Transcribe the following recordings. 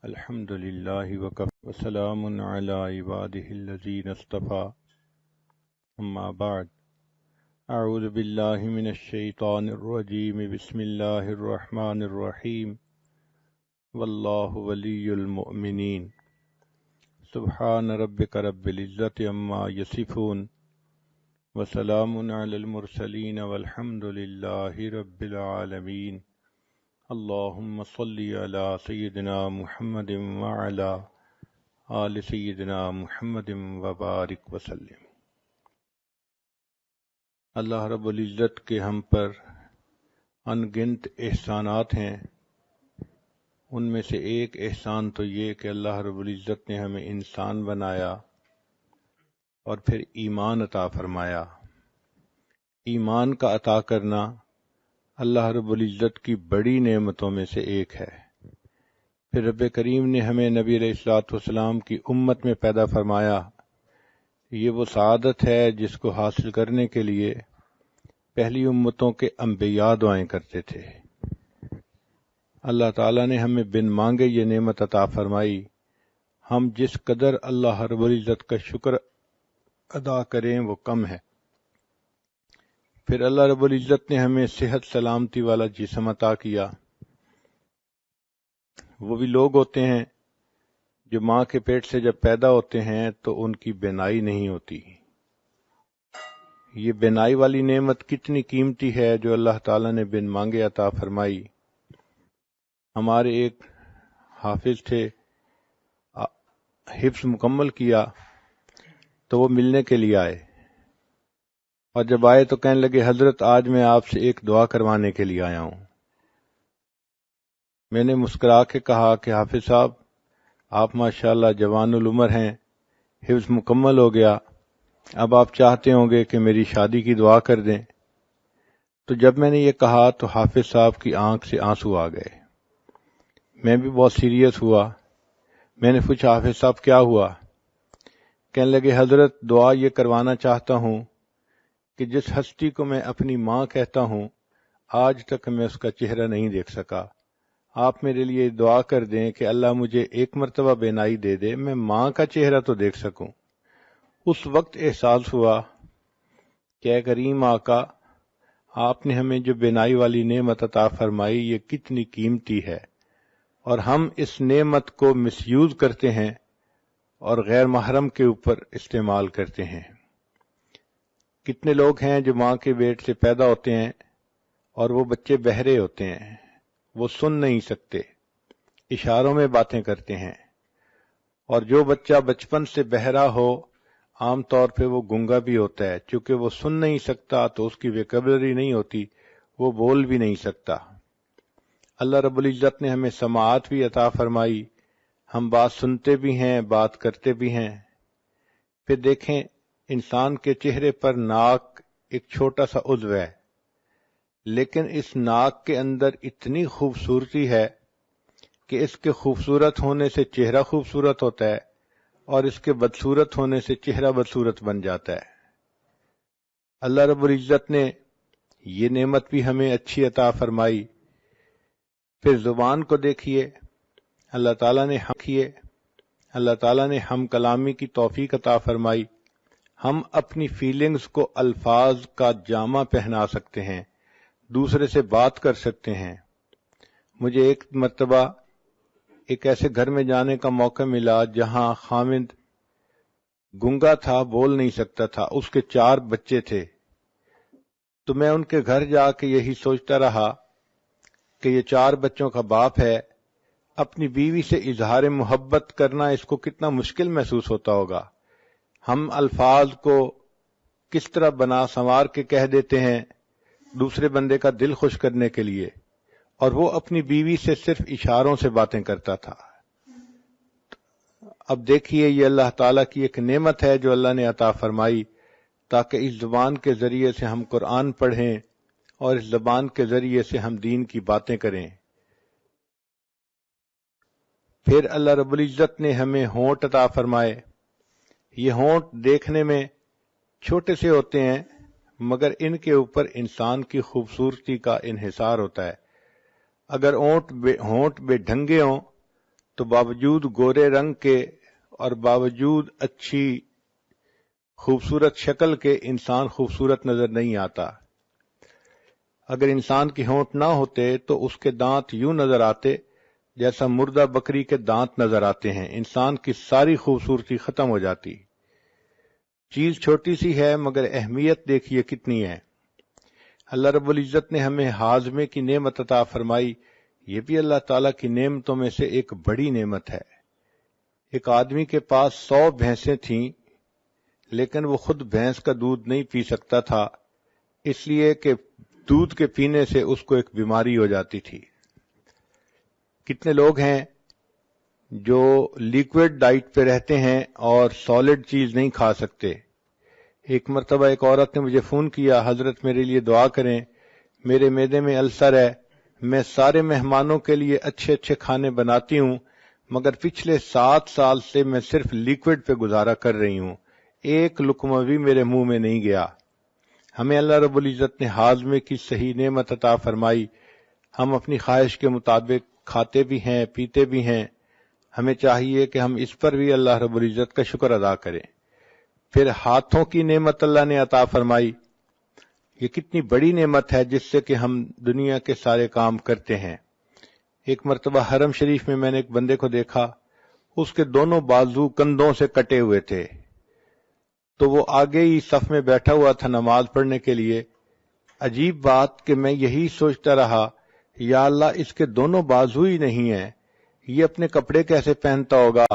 الحمد لله وكفى وسلام على عباده الذين اصطفى أما بعد أعوذ بالله من الشيطان الرجيم بسم الله الرحمن الرحيم والله ولي المؤمنين سبحان ربك رب العزة عما يصفون وسلام على المرسلين والحمد لله رب العالمين اللهم صل على سيدنا محمد وعلى آل سيدنا محمد وبارک وسلم۔ اللہ رب العزت کے ہم پر ان گنت احسانات ہیں، ان میں سے ایک احسان تو یہ کہ اللہ رب العزت نے ہمیں انسان بنایا اور پھر ایمان عطا فرمایا۔ ایمان کا عطا کرنا اللہ رب العزت کی بڑی نعمتوں میں سے ایک ہے۔ پھر رب کریم نے ہمیں نبی علیہ الصلوۃ والسلام کی امت میں پیدا فرمایا۔ یہ وہ سعادت ہے جس کو حاصل کرنے کے لیے پہلی امتوں کے انبیاء دعائیں کرتے تھے۔ اللہ تعالیٰ نے ہمیں بن مانگے یہ نعمت عطا فرمائی۔ ہم جس قدر اللہ رب العزت کا شکر ادا کریں وہ کم ہے۔ پھر اللہ رب العزت نے ہمیں صحت سلامتی والا جسم عطا کیا۔ وہ بھی لوگ ہوتے ہیں جو ماں کے پیٹ سے جب پیدا ہوتے ہیں تو ان کی بینائی نہیں ہوتی۔ یہ بینائی والی نعمت کتنی قیمتی ہے جو اللہ تعالیٰ نے بن مانگے عطا فرمائی۔ ہمارے ایک حافظ تھے، حفظ مکمل کیا تو وہ ملنے کے لیے آئے، اور جب آئے تو کہنے لگے حضرت آج میں آپ سے ایک دعا کروانے کے لیے آیا ہوں۔ میں نے مسکرا کے کہا کہ حافظ صاحب آپ ماشاءاللہ جوان العمر ہیں، حفظ مکمل ہو گیا، اب آپ چاہتے ہوں گے کہ میری شادی کی دعا کر دیں۔ تو جب میں نے یہ کہا تو حافظ صاحب کی آنکھ سے آنسو آ گئے۔ میں بھی بہت سیریس ہوا۔ میں نے پوچھا حافظ صاحب کیا ہوا؟ کہنے لگے حضرت دعا یہ کروانا چاہتا ہوں کہ جس ہستی کو میں اپنی ماں کہتا ہوں آج تک میں اس کا چہرہ نہیں دیکھ سکا، آپ میرے لیے دعا کر دیں کہ اللہ مجھے ایک مرتبہ بینائی دے دے، میں ماں کا چہرہ تو دیکھ سکوں۔ اس وقت احساس ہوا کہ اے کریم آقا، آپ نے ہمیں جو بینائی والی نعمت عطا فرمائی یہ کتنی قیمتی ہے، اور ہم اس نعمت کو مس یوز کرتے ہیں اور غیر محرم کے اوپر استعمال کرتے ہیں۔ کتنے لوگ ہیں جو ماں کے پیٹ سے پیدا ہوتے ہیں اور وہ بچے بہرے ہوتے ہیں، وہ سن نہیں سکتے، اشاروں میں باتیں کرتے ہیں، اور جو بچہ بچپن سے بہرا ہو عام طور پہ وہ گنگا بھی ہوتا ہے، چونکہ وہ سن نہیں سکتا تو اس کی ویکیبلری نہیں ہوتی، وہ بول بھی نہیں سکتا۔ اللہ رب العزت نے ہمیں سماعت بھی عطا فرمائی، ہم بات سنتے بھی ہیں، بات کرتے بھی ہیں۔ پھر دیکھیں انسان کے چہرے پر ناک ایک چھوٹا سا عضو ہے، لیکن اس ناک کے اندر اتنی خوبصورتی ہے کہ اس کے خوبصورت ہونے سے چہرہ خوبصورت ہوتا ہے اور اس کے بدصورت ہونے سے چہرہ بدصورت بن جاتا ہے۔ اللہ رب العزت نے یہ نعمت بھی ہمیں اچھی عطا فرمائی۔ پھر زبان کو دیکھیے، اللہ تعالیٰ نے ہم کلامی کی توفیق عطا فرمائی۔ ہم اپنی فیلنگز کو الفاظ کا جامہ پہنا سکتے ہیں، دوسرے سے بات کر سکتے ہیں۔ مجھے ایک مرتبہ ایک ایسے گھر میں جانے کا موقع ملا جہاں خاوند گنگا تھا، بول نہیں سکتا تھا، اس کے 4 بچے تھے۔ تو میں ان کے گھر جا کے یہی سوچتا رہا کہ یہ 4 بچوں کا باپ ہے، اپنی بیوی سے اظہار محبت کرنا اس کو کتنا مشکل محسوس ہوتا ہوگا۔ ہم الفاظ کو کس طرح بنا سنوار کے کہہ دیتے ہیں دوسرے بندے کا دل خوش کرنے کے لیے، اور وہ اپنی بیوی سے صرف اشاروں سے باتیں کرتا تھا۔ اب دیکھیے یہ اللہ تعالیٰ کی ایک نعمت ہے جو اللہ نے عطا فرمائی تاکہ اس زبان کے ذریعے سے ہم قرآن پڑھیں اور اس زبان کے ذریعے سے ہم دین کی باتیں کریں۔ پھر اللہ رب العزت نے ہمیں ہونٹ عطا فرمائے۔ یہ ہونٹ دیکھنے میں چھوٹے سے ہوتے ہیں مگر ان کے اوپر انسان کی خوبصورتی کا انحصار ہوتا ہے۔ اگر ہونٹ بے ڈھنگے ہوں تو باوجود گورے رنگ کے اور باوجود اچھی خوبصورت شکل کے انسان خوبصورت نظر نہیں آتا۔ اگر انسان کے ہونٹ نہ ہوتے تو اس کے دانت یوں نظر آتے جیسا مردہ بکری کے دانت نظر آتے ہیں، انسان کی ساری خوبصورتی ختم ہو جاتی۔ چیز چھوٹی سی ہے مگر اہمیت دیکھیے کتنی ہے۔ اللہ رب العزت نے ہمیں ہاضمے کی نعمت عطا فرمائی، یہ بھی اللہ تعالیٰ کی نعمتوں میں سے ایک بڑی نعمت ہے۔ ایک آدمی کے پاس 100 بھینسیں تھیں لیکن وہ خود بھینس کا دودھ نہیں پی سکتا تھا، اس لیے کہ دودھ کے پینے سے اس کو ایک بیماری ہو جاتی تھی۔ کتنے لوگ ہیں جو لیکوڈ ڈائٹ پہ رہتے ہیں اور سالڈ چیز نہیں کھا سکتے۔ ایک مرتبہ ایک عورت نے مجھے فون کیا، حضرت میرے لیے دعا کریں، میرے معدے میں السر ہے، میں سارے مہمانوں کے لیے اچھے اچھے کھانے بناتی ہوں مگر پچھلے 7 سال سے میں صرف لیکوڈ پہ گزارا کر رہی ہوں، ایک لقمہ بھی میرے منہ میں نہیں گیا۔ ہمیں اللہ رب العزت نے ہاضمے کی صحیح نعمت عطا فرمائی، ہم اپنی خواہش کے مطابق کھاتے بھی ہیں پیتے بھی ہیں، ہمیں چاہیے کہ ہم اس پر بھی اللہ رب العزت کا شکر ادا کریں۔ پھر ہاتھوں کی نعمت اللہ نے عطا فرمائی، یہ کتنی بڑی نعمت ہے جس سے کہ ہم دنیا کے سارے کام کرتے ہیں۔ ایک مرتبہ حرم شریف میں نے ایک بندے کو دیکھا، اس کے دونوں بازو کندھوں سے کٹے ہوئے تھے، تو وہ آگے ہی صف میں بیٹھا ہوا تھا نماز پڑھنے کے لیے۔ عجیب بات کہ میں یہی سوچتا رہا، یا اللہ اس کے دونوں بازو ہی نہیں ہیں، یہ اپنے کپڑے کیسے پہنتا ہوگا،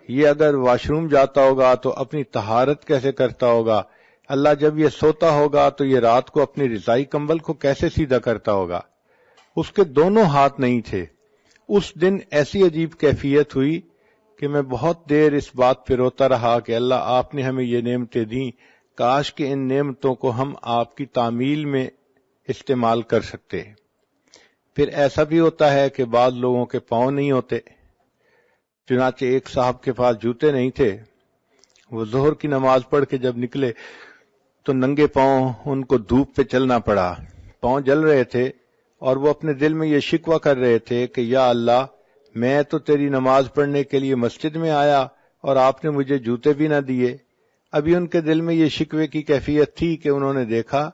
یہ اگر واش روم جاتا ہوگا تو اپنی طہارت کیسے کرتا ہوگا، اللہ جب یہ سوتا ہوگا تو یہ رات کو اپنی رضائی کمبل کو کیسے سیدھا کرتا ہوگا۔ اس کے دونوں ہاتھ نہیں تھے۔ اس دن ایسی عجیب کیفیت ہوئی کہ میں بہت دیر اس بات پہ روتا رہا کہ اللہ آپ نے ہمیں یہ نعمتیں دیں، کاش کہ ان نعمتوں کو ہم آپ کی تعمیل میں استعمال کر سکتے۔ پھر ایسا بھی ہوتا ہے کہ بعض لوگوں کے پاؤں نہیں ہوتے، چنانچہ ایک صاحب کے پاس جوتے نہیں تھے، وہ ظہر کی نماز پڑھ کے جب نکلے تو ننگے پاؤں ان کو دھوپ پہ چلنا پڑا، پاؤں جل رہے تھے اور وہ اپنے دل میں یہ شکوہ کر رہے تھے کہ یا اللہ میں تو تیری نماز پڑھنے کے لیے مسجد میں آیا اور آپ نے مجھے جوتے بھی نہ دیے۔ ابھی ان کے دل میں یہ شکوے کی کیفیت تھی کہ انہوں نے دیکھا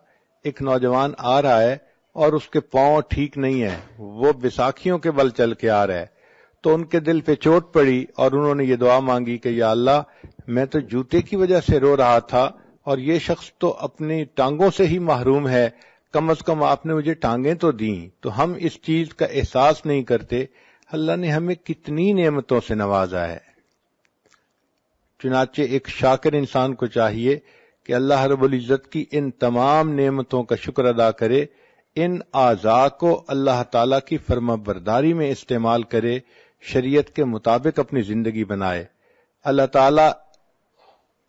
ایک نوجوان آ رہا ہے اور اس کے پاؤں ٹھیک نہیں ہیں، وہ بیساکھیوں کے بل چل کے آ رہا ہے، تو ان کے دل پہ چوٹ پڑی اور انہوں نے یہ دعا مانگی کہ یا اللہ میں تو جوتے کی وجہ سے رو رہا تھا اور یہ شخص تو اپنی ٹانگوں سے ہی محروم ہے، کم از کم آپ نے مجھے ٹانگیں تو دیں۔ تو ہم اس چیز کا احساس نہیں کرتے اللہ نے ہمیں کتنی نعمتوں سے نوازا ہے۔ چنانچہ ایک شاکر انسان کو چاہیے کہ اللہ رب العزت کی ان تمام نعمتوں کا شکر ادا کرے، ان اعضاء کو اللہ تعالیٰ کی فرما برداری میں استعمال کرے، شریعت کے مطابق اپنی زندگی بنائے۔ اللہ تعالیٰ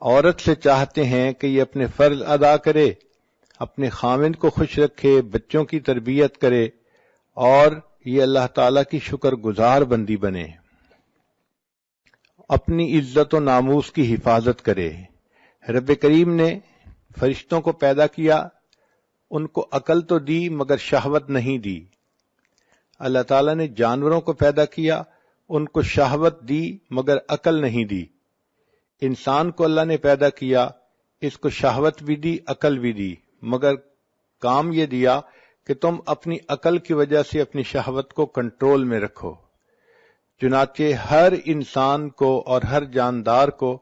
عورت سے چاہتے ہیں کہ یہ اپنے فرض ادا کرے، اپنے خاوند کو خوش رکھے، بچوں کی تربیت کرے اور یہ اللہ تعالیٰ کی شکر گزار بندی بنے، اپنی عزت و ناموس کی حفاظت کرے۔ رب کریم نے فرشتوں کو پیدا کیا، ان کو عقل تو دی مگر شہوت نہیں دی۔ اللہ تعالیٰ نے جانوروں کو پیدا کیا، ان کو شہوت دی مگر عقل نہیں دی۔ انسان کو اللہ نے پیدا کیا، اس کو شہوت بھی دی عقل بھی دی، مگر کام یہ دیا کہ تم اپنی عقل کی وجہ سے اپنی شہوت کو کنٹرول میں رکھو۔ چنانچہ ہر انسان کو اور ہر جاندار کو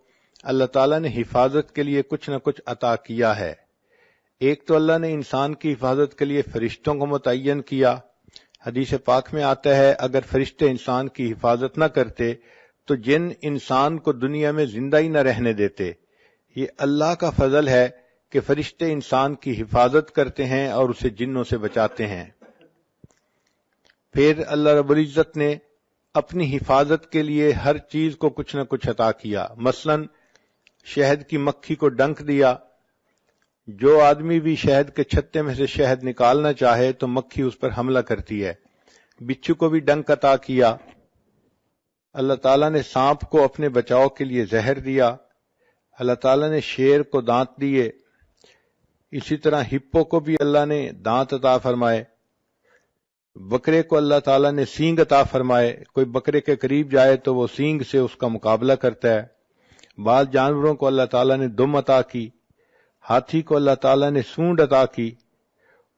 اللہ تعالیٰ نے حفاظت کے لیے کچھ نہ کچھ عطا کیا ہے۔ ایک تو اللہ نے انسان کی حفاظت کے لیے فرشتوں کو متعین کیا۔ حدیث پاک میں آتا ہے اگر فرشتے انسان کی حفاظت نہ کرتے تو جن انسان کو دنیا میں زندہ ہی نہ رہنے دیتے۔ یہ اللہ کا فضل ہے کہ فرشتے انسان کی حفاظت کرتے ہیں اور اسے جنوں سے بچاتے ہیں۔ پھر اللہ رب العزت نے اپنی حفاظت کے لیے ہر چیز کو کچھ نہ کچھ عطا کیا۔ مثلا شہد کی مکھی کو ڈنک دیا، جو آدمی بھی شہد کے چھتے میں سے شہد نکالنا چاہے تو مکھی اس پر حملہ کرتی ہے۔ بچھو کو بھی ڈنک عطا کیا۔ اللہ تعالیٰ نے سانپ کو اپنے بچاؤ کے لیے زہر دیا۔ اللہ تعالیٰ نے شیر کو دانت دیے، اسی طرح ہپو کو بھی اللہ نے دانت عطا فرمائے۔ بکرے کو اللہ تعالیٰ نے سینگ عطا فرمائے، کوئی بکرے کے قریب جائے تو وہ سینگ سے اس کا مقابلہ کرتا ہے۔ بعض جانوروں کو اللہ تعالیٰ نے دم عطا کی، ہاتھی کو اللہ تعالیٰ نے سونڈ عطا کی،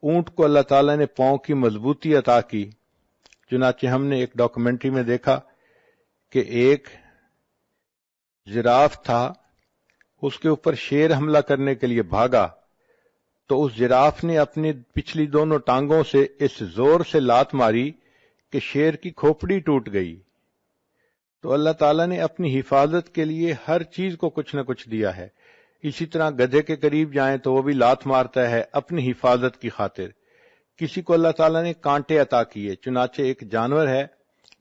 اونٹ کو اللہ تعالیٰ نے پاؤں کی مضبوطی عطا کی۔ چنانچہ ہم نے ایک ڈاکومنٹری میں دیکھا کہ ایک جراف تھا، اس کے اوپر شیر حملہ کرنے کے لیے بھاگا تو اس جراف نے اپنی پچھلی دونوں ٹانگوں سے اس زور سے لات ماری کہ شیر کی کھوپڑی ٹوٹ گئی۔ تو اللہ تعالیٰ نے اپنی حفاظت کے لیے ہر چیز کو کچھ نہ کچھ دیا ہے۔ اسی طرح گدھے کے قریب جائیں تو وہ بھی لات مارتا ہے اپنی حفاظت کی خاطر۔ کسی کو اللہ تعالیٰ نے کانٹے عطا کیے، چنانچہ ایک جانور ہے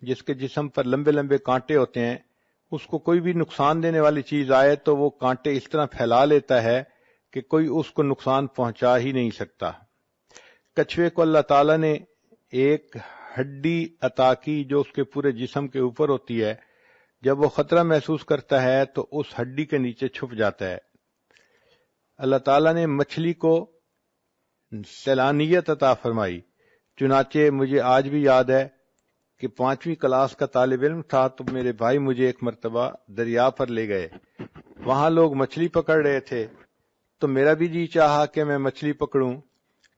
جس کے جسم پر لمبے لمبے کانٹے ہوتے ہیں، اس کو کوئی بھی نقصان دینے والی چیز آئے تو وہ کانٹے اس طرح پھیلا لیتا ہے کہ کوئی اس کو نقصان پہنچا ہی نہیں سکتا۔ کچھوے کو اللہ تعالیٰ نے ایک ہڈی عطا کی جو اس کے پورے جسم کے اوپر ہوتی ہے، جب وہ خطرہ محسوس کرتا ہے تو اس ہڈی کے نیچے چھپ جاتا ہے۔ اللہ تعالیٰ نے مچھلی کو سیلانیت عطا فرمائی، چنانچہ مجھے آج بھی یاد ہے کہ 5ویں کلاس کا طالب علم تھا تو میرے بھائی مجھے ایک مرتبہ دریا پر لے گئے، وہاں لوگ مچھلی پکڑ رہے تھے تو میرا بھی جی چاہا کہ میں مچھلی پکڑوں۔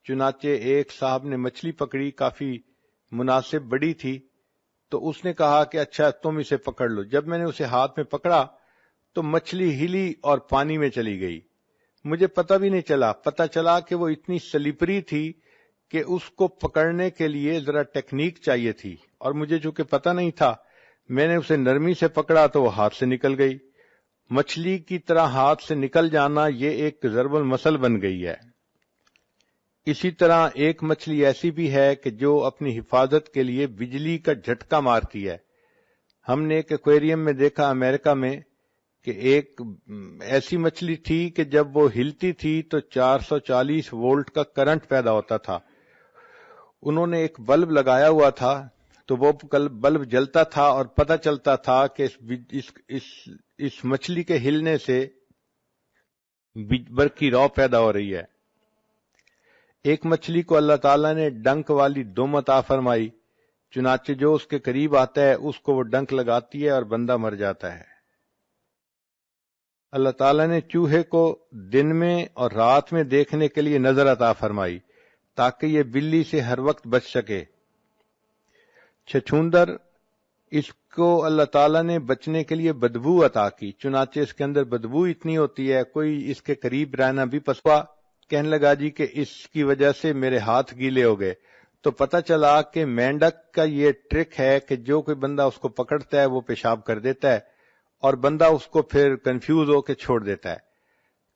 چنانچہ ایک صاحب نے مچھلی پکڑی، کافی مناسب بڑی تھی، تو اس نے کہا کہ اچھا تم اسے پکڑ لو۔ جب میں نے اسے ہاتھ میں پکڑا تو مچھلی ہلی اور پانی میں چلی گئی، مجھے پتہ بھی نہیں چلا۔ پتہ چلا کہ وہ اتنی سلیپری تھی کہ اس کو پکڑنے کے لیے ذرا ٹیکنیک چاہیے تھی، اور مجھے چونکہ پتہ نہیں تھا میں نے اسے نرمی سے پکڑا تو وہ ہاتھ سے نکل گئی۔ مچھلی کی طرح ہاتھ سے نکل جانا یہ ایک ضرب المثل بن گئی ہے۔ اسی طرح ایک مچھلی ایسی بھی ہے کہ جو اپنی حفاظت کے لیے بجلی کا جھٹکا مارتی ہے۔ ہم نے ایک ایکویریم میں دیکھا امریکہ میں کہ ایک ایسی مچھلی تھی کہ جب وہ ہلتی تھی تو 440 وولٹ کا کرنٹ پیدا ہوتا تھا۔ انہوں نے ایک بلب لگایا ہوا تھا تو وہ بلب جلتا تھا اور پتہ چلتا تھا کہ اس مچھلی کے ہلنے سے برقی رو پیدا ہو رہی ہے۔ ایک مچھلی کو اللہ تعالیٰ نے ڈنک والی دم عطا فرمائی، چنانچہ جو اس کے قریب آتا ہے اس کو وہ ڈنک لگاتی ہے اور بندہ مر جاتا ہے۔ اللہ تعالیٰ نے چوہے کو دن میں اور رات میں دیکھنے کے لیے نظر عطا فرمائی تاکہ یہ بلی سے ہر وقت بچ سکے۔ چھچھوندر، اس کو اللہ تعالیٰ نے بچنے کے لیے بدبو عطا کی، چنانچہ اس کے اندر بدبو اتنی ہوتی ہے کوئی اس کے قریب رہنا بھی پسوا۔ کہنے لگا جی کہ اس کی وجہ سے میرے ہاتھ گیلے ہو گئے، تو پتہ چلا کہ مینڈک کا یہ ٹرک ہے کہ جو کوئی بندہ اس کو پکڑتا ہے وہ پیشاب کر دیتا ہے اور بندہ اس کو پھر کنفیوز ہو کے چھوڑ دیتا ہے۔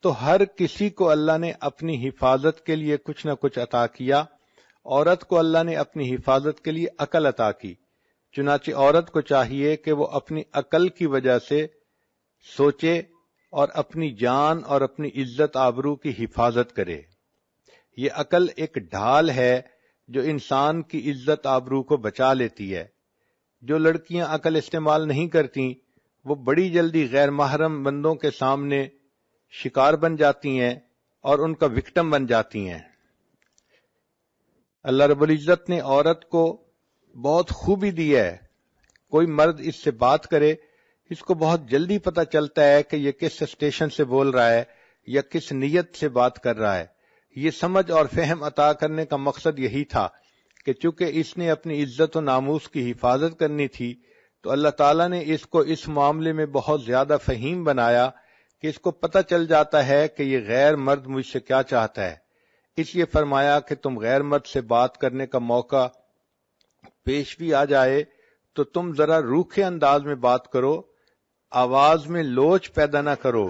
تو ہر کسی کو اللہ نے اپنی حفاظت کے لیے کچھ نہ کچھ عطا کیا۔ عورت کو اللہ نے اپنی حفاظت کے لیے عقل عطا کی، چنانچہ عورت کو چاہیے کہ وہ اپنی عقل کی وجہ سے سوچے اور اپنی جان اور اپنی عزت آبرو کی حفاظت کرے۔ یہ عقل ایک ڈھال ہے جو انسان کی عزت آبرو کو بچا لیتی ہے۔ جو لڑکیاں عقل استعمال نہیں کرتی وہ بڑی جلدی غیر محرم بندوں کے سامنے شکار بن جاتی ہیں اور ان کا وکٹم بن جاتی ہیں۔ اللہ رب العزت نے عورت کو بہت خوبی دی ہے، کوئی مرد اس سے بات کرے اس کو بہت جلدی پتہ چلتا ہے کہ یہ کس اسٹیشن سے بول رہا ہے یا کس نیت سے بات کر رہا ہے۔ یہ سمجھ اور فہم عطا کرنے کا مقصد یہی تھا کہ چونکہ اس نے اپنی عزت و ناموس کی حفاظت کرنی تھی تو اللہ تعالیٰ نے اس کو اس معاملے میں بہت زیادہ فہیم بنایا کہ اس کو پتہ چل جاتا ہے کہ یہ غیر مرد مجھ سے کیا چاہتا ہے۔ اس لیے فرمایا کہ تم غیر مرد سے بات کرنے کا موقع پیش بھی آ جائے تو تم ذرا روکھے انداز میں بات کرو، آواز میں لوچ پیدا نہ کرو،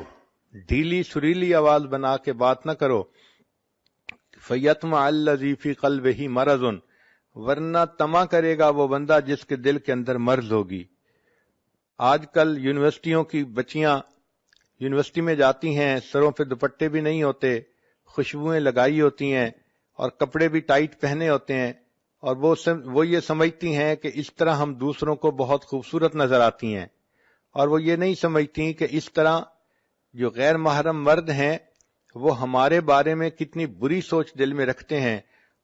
ڈھیلی سریلی آواز بنا کے بات نہ کرو۔ فَيَطْمَعَ الَّذِي فِي قَلْبِهِ مَرَضٌ، ورنہ طمع کرے گا وہ بندہ جس کے دل کے اندر مرض ہوگی۔ آج کل یونیورسٹیوں کی بچیاں یونیورسٹی میں جاتی ہیں، سروں پہ دوپٹے بھی نہیں ہوتے، خوشبوئیں لگائی ہوتی ہیں اور کپڑے بھی ٹائٹ پہنے ہوتے ہیں، اور وہ یہ سمجھتی ہیں کہ اس طرح ہم دوسروں کو بہت خوبصورت نظر آتی ہیں، اور وہ یہ نہیں سمجھتی کہ اس طرح جو غیر محرم مرد ہیں وہ ہمارے بارے میں کتنی بری سوچ دل میں رکھتے ہیں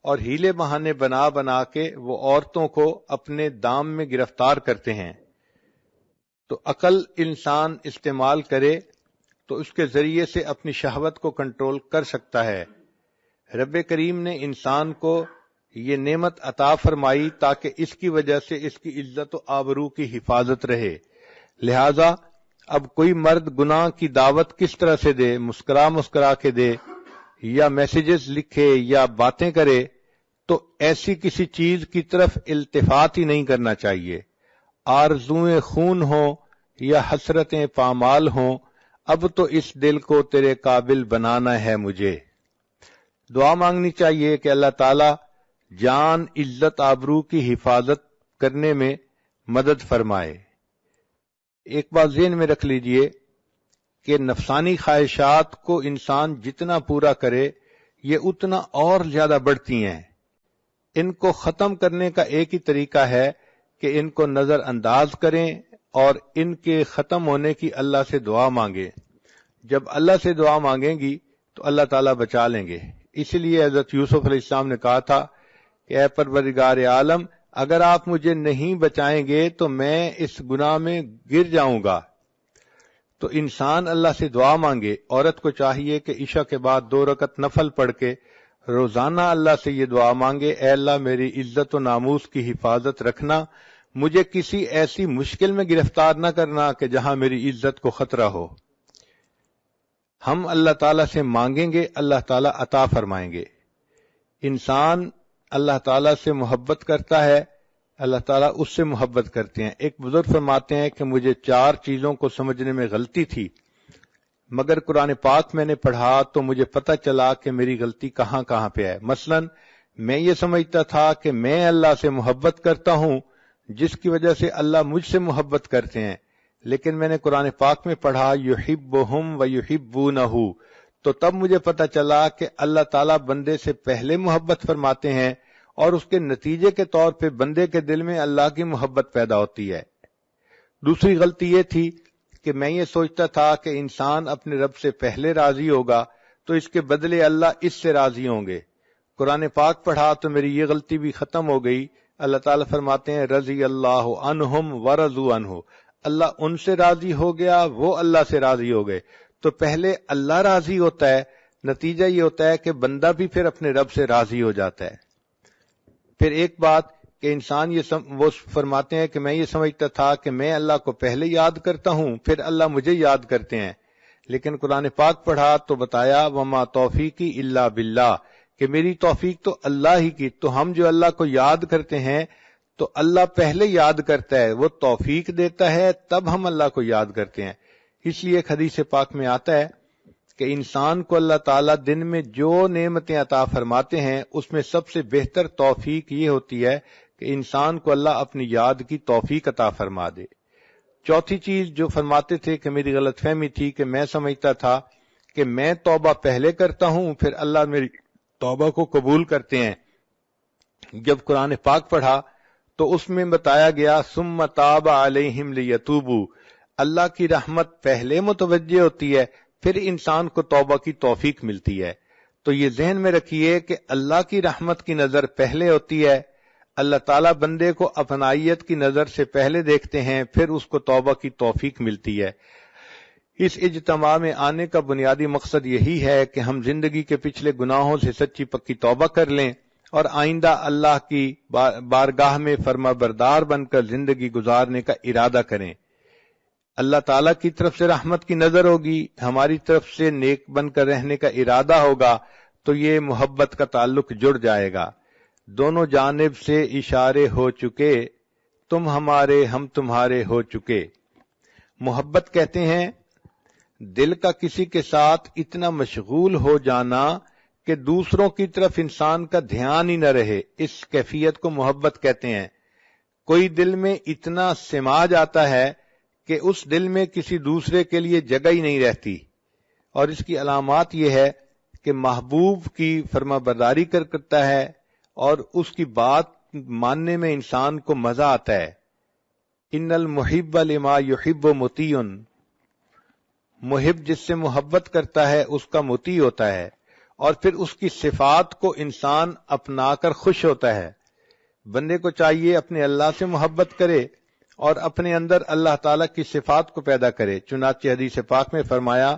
اور ہیلے بہانے بنا بنا کے وہ عورتوں کو اپنے دام میں گرفتار کرتے ہیں۔ تو عقل انسان استعمال کرے تو اس کے ذریعے سے اپنی شہوت کو کنٹرول کر سکتا ہے۔ رب کریم نے انسان کو یہ نعمت عطا فرمائی تاکہ اس کی وجہ سے اس کی عزت و آبرو کی حفاظت رہے۔ لہذا اب کوئی مرد گناہ کی دعوت کس طرح سے دے، مسکرا مسکرا کے دے یا میسیجز لکھے یا باتیں کرے، تو ایسی کسی چیز کی طرف التفات ہی نہیں کرنا چاہیے۔ آرزوئیں خون ہوں یا حسرتیں پامال ہوں، اب تو اس دل کو تیرے قابل بنانا ہے مجھے۔ دعا مانگنی چاہیے کہ اللہ تعالی جان عزت آبرو کی حفاظت کرنے میں مدد فرمائے۔ ایک بات ذہن میں رکھ لیجئے کہ نفسانی خواہشات کو انسان جتنا پورا کرے یہ اتنا اور زیادہ بڑھتی ہیں۔ ان کو ختم کرنے کا ایک ہی طریقہ ہے کہ ان کو نظر انداز کریں اور ان کے ختم ہونے کی اللہ سے دعا مانگیں۔ جب اللہ سے دعا مانگیں گی تو اللہ تعالیٰ بچا لیں گے۔ اسی لیے حضرت یوسف علیہ السلام نے کہا تھا کہ اے پروردگار عالم، اگر آپ مجھے نہیں بچائیں گے تو میں اس گناہ میں گر جاؤں گا۔ تو انسان اللہ سے دعا مانگے۔ عورت کو چاہیے کہ عشاء کے بعد 2 رکعت نفل پڑھ کے روزانہ اللہ سے یہ دعا مانگے، اے اللہ میری عزت و ناموس کی حفاظت رکھنا، مجھے کسی ایسی مشکل میں گرفتار نہ کرنا کہ جہاں میری عزت کو خطرہ ہو۔ ہم اللہ تعالیٰ سے مانگیں گے، اللہ تعالیٰ عطا فرمائیں گے۔ انسان اللہ تعالیٰ سے محبت کرتا ہے، اللہ تعالیٰ اس سے محبت کرتے ہیں۔ ایک بزرگ فرماتے ہیں کہ مجھے 4 چیزوں کو سمجھنے میں غلطی تھی، مگر قرآن پاک میں نے پڑھا تو مجھے پتہ چلا کہ میری غلطی کہاں کہاں پہ ہے۔ مثلا میں یہ سمجھتا تھا کہ میں اللہ سے محبت کرتا ہوں جس کی وجہ سے اللہ مجھ سے محبت کرتے ہیں، لیکن میں نے قرآن پاک میں پڑھا یحبہم ویحبونہ، تو تب مجھے پتہ چلا کہ اللہ تعالیٰ بندے سے پہلے محبت فرماتے ہیں اور اس کے نتیجے کے طور پہ بندے کے دل میں اللہ کی محبت پیدا ہوتی ہے۔ دوسری غلطی یہ تھی کہ میں یہ سوچتا تھا کہ انسان اپنے رب سے پہلے راضی ہوگا تو اس کے بدلے اللہ اس سے راضی ہوں گے۔ قرآن پاک پڑھا تو میری یہ غلطی بھی ختم ہو گئی۔ اللہ تعالیٰ فرماتے ہیں رضی اللہ عنہم ورضوا عنہ، اللہ ان سے راضی ہو گیا، وہ اللہ سے راضی ہو گئے۔ تو پہلے اللہ راضی ہوتا ہے، نتیجہ یہ ہوتا ہے کہ بندہ بھی پھر اپنے رب سے راضی ہو جاتا ہے۔ پھر ایک بات کہ انسان وہ فرماتے ہیں کہ میں یہ سمجھتا تھا کہ میں اللہ کو پہلے یاد کرتا ہوں پھر اللہ مجھے یاد کرتے ہیں، لیکن قرآن پاک پڑھا تو بتایا وما توفیقی الا باللہ، کہ میری توفیق تو اللہ ہی کی۔ تو ہم جو اللہ کو یاد کرتے ہیں تو اللہ پہلے یاد کرتا ہے، وہ توفیق دیتا ہے، تب ہم اللہ کو یاد کرتے ہیں۔ اس لیے ایک حدیث پاک میں آتا ہے کہ انسان کو اللہ تعالیٰ دن میں جو نعمتیں عطا فرماتے ہیں اس میں سب سے بہتر توفیق یہ ہوتی ہے کہ انسان کو اللہ اپنی یاد کی توفیق عطا فرما دے۔ چوتھی چیز جو فرماتے تھے کہ میری غلط فہمی تھی کہ میں سمجھتا تھا کہ میں توبہ پہلے کرتا ہوں پھر اللہ میری توبہ کو قبول کرتے ہیں۔ جب قرآن پاک پڑھا تو اس میں بتایا گیا ثم تاب علیہم لیتوبوا، اللہ کی رحمت پہلے متوجہ ہوتی ہے پھر انسان کو توبہ کی توفیق ملتی ہے۔ تو یہ ذہن میں رکھیے کہ اللہ کی رحمت کی نظر پہلے ہوتی ہے، اللہ تعالیٰ بندے کو اپنائیت کی نظر سے پہلے دیکھتے ہیں پھر اس کو توبہ کی توفیق ملتی ہے۔ اس اجتماع میں آنے کا بنیادی مقصد یہی ہے کہ ہم زندگی کے پچھلے گناہوں سے سچی پکی توبہ کر لیں اور آئندہ اللہ کی بارگاہ میں فرما بردار بن کر زندگی گزارنے کا ارادہ کریں۔ اللہ تعالیٰ کی طرف سے رحمت کی نظر ہوگی، ہماری طرف سے نیک بن کر رہنے کا ارادہ ہوگا، تو یہ محبت کا تعلق جڑ جائے گا۔ دونوں جانب سے اشارے ہو چکے، تم ہمارے ہم تمہارے ہو چکے۔ محبت کہتے ہیں دل کا کسی کے ساتھ اتنا مشغول ہو جانا کہ دوسروں کی طرف انسان کا دھیان ہی نہ رہے، اس کیفیت کو محبت کہتے ہیں۔ کوئی دل میں اتنا سما جاتا ہے کہ اس دل میں کسی دوسرے کے لیے جگہ ہی نہیں رہتی، اور اس کی علامات یہ ہے کہ محبوب کی فرما برداری کرتا ہے اور اس کی بات ماننے میں انسان کو مزہ آتا ہے۔ ان المحب لما یحب مطیع، محب جس سے محبت کرتا ہے اس کا مطیع ہوتا ہے، اور پھر اس کی صفات کو انسان اپنا کر خوش ہوتا ہے۔ بندے کو چاہیے اپنے اللہ سے محبت کرے اور اپنے اندر اللہ تعالیٰ کی صفات کو پیدا کرے۔ چنانچہ حدیث پاک میں فرمایا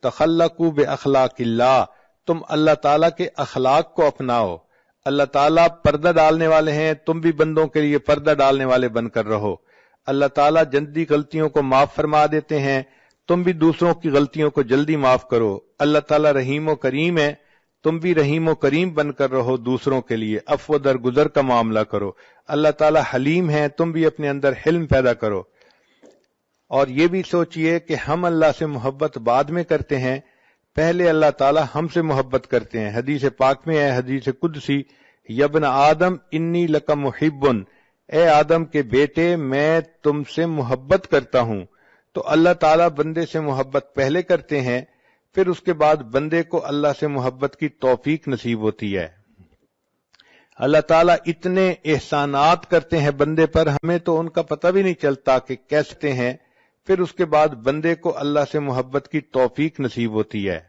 تخلقوا باخلاق اللہ، تم اللہ تعالیٰ کے اخلاق کو اپناؤ۔ اللہ تعالیٰ پردہ ڈالنے والے ہیں، تم بھی بندوں کے لیے پردہ ڈالنے والے بن کر رہو۔ اللہ تعالیٰ جلدی غلطیوں کو معاف فرما دیتے ہیں، تم بھی دوسروں کی غلطیوں کو جلدی معاف کرو۔ اللہ تعالیٰ رحیم و کریم ہے، تم بھی رحیم و کریم بن کر رہو، دوسروں کے لیے عفو درگزر کا معاملہ کرو۔ اللہ تعالیٰ حلیم ہے، تم بھی اپنے اندر حلم پیدا کرو۔ اور یہ بھی سوچئے کہ ہم اللہ سے محبت بعد میں کرتے ہیں، پہلے اللہ تعالیٰ ہم سے محبت کرتے ہیں۔ حدیث پاک میں ہے، حدیث قدسی، یا ابن آدم انی لک محب، اے آدم کے بیٹے میں تم سے محبت کرتا ہوں۔ تو اللہ تعالیٰ بندے سے محبت پہلے کرتے ہیں، پھر اس کے بعد بندے کو اللہ سے محبت کی توفیق نصیب ہوتی ہے۔ اللہ تعالیٰ اتنے احسانات کرتے ہیں بندے پر، ہمیں تو ان کا پتہ بھی نہیں چلتا کہ کیسے ہیں، پھر اس کے بعد بندے کو اللہ سے محبت کی توفیق نصیب ہوتی ہے۔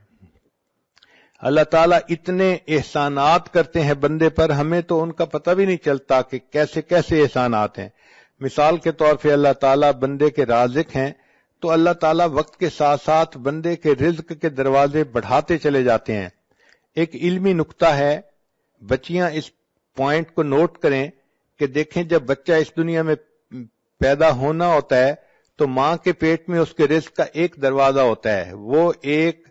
اللہ تعالیٰ اتنے احسانات کرتے ہیں بندے پر، ہمیں تو ان کا پتہ بھی نہیں چلتا کہ کیسے کیسے احسانات ہیں۔ مثال کے طور پہ اللہ تعالیٰ بندے کے رازق ہیں، تو اللہ تعالیٰ وقت کے ساتھ ساتھ بندے کے رزق کے دروازے بڑھاتے چلے جاتے ہیں۔ ایک علمی نکتہ ہے، بچیاں اس پوائنٹ کو نوٹ کریں کہ دیکھیں جب بچہ اس دنیا میں پیدا ہونا ہوتا ہے تو ماں کے پیٹ میں اس کے رزق کا ایک دروازہ ہوتا ہے، وہ ایک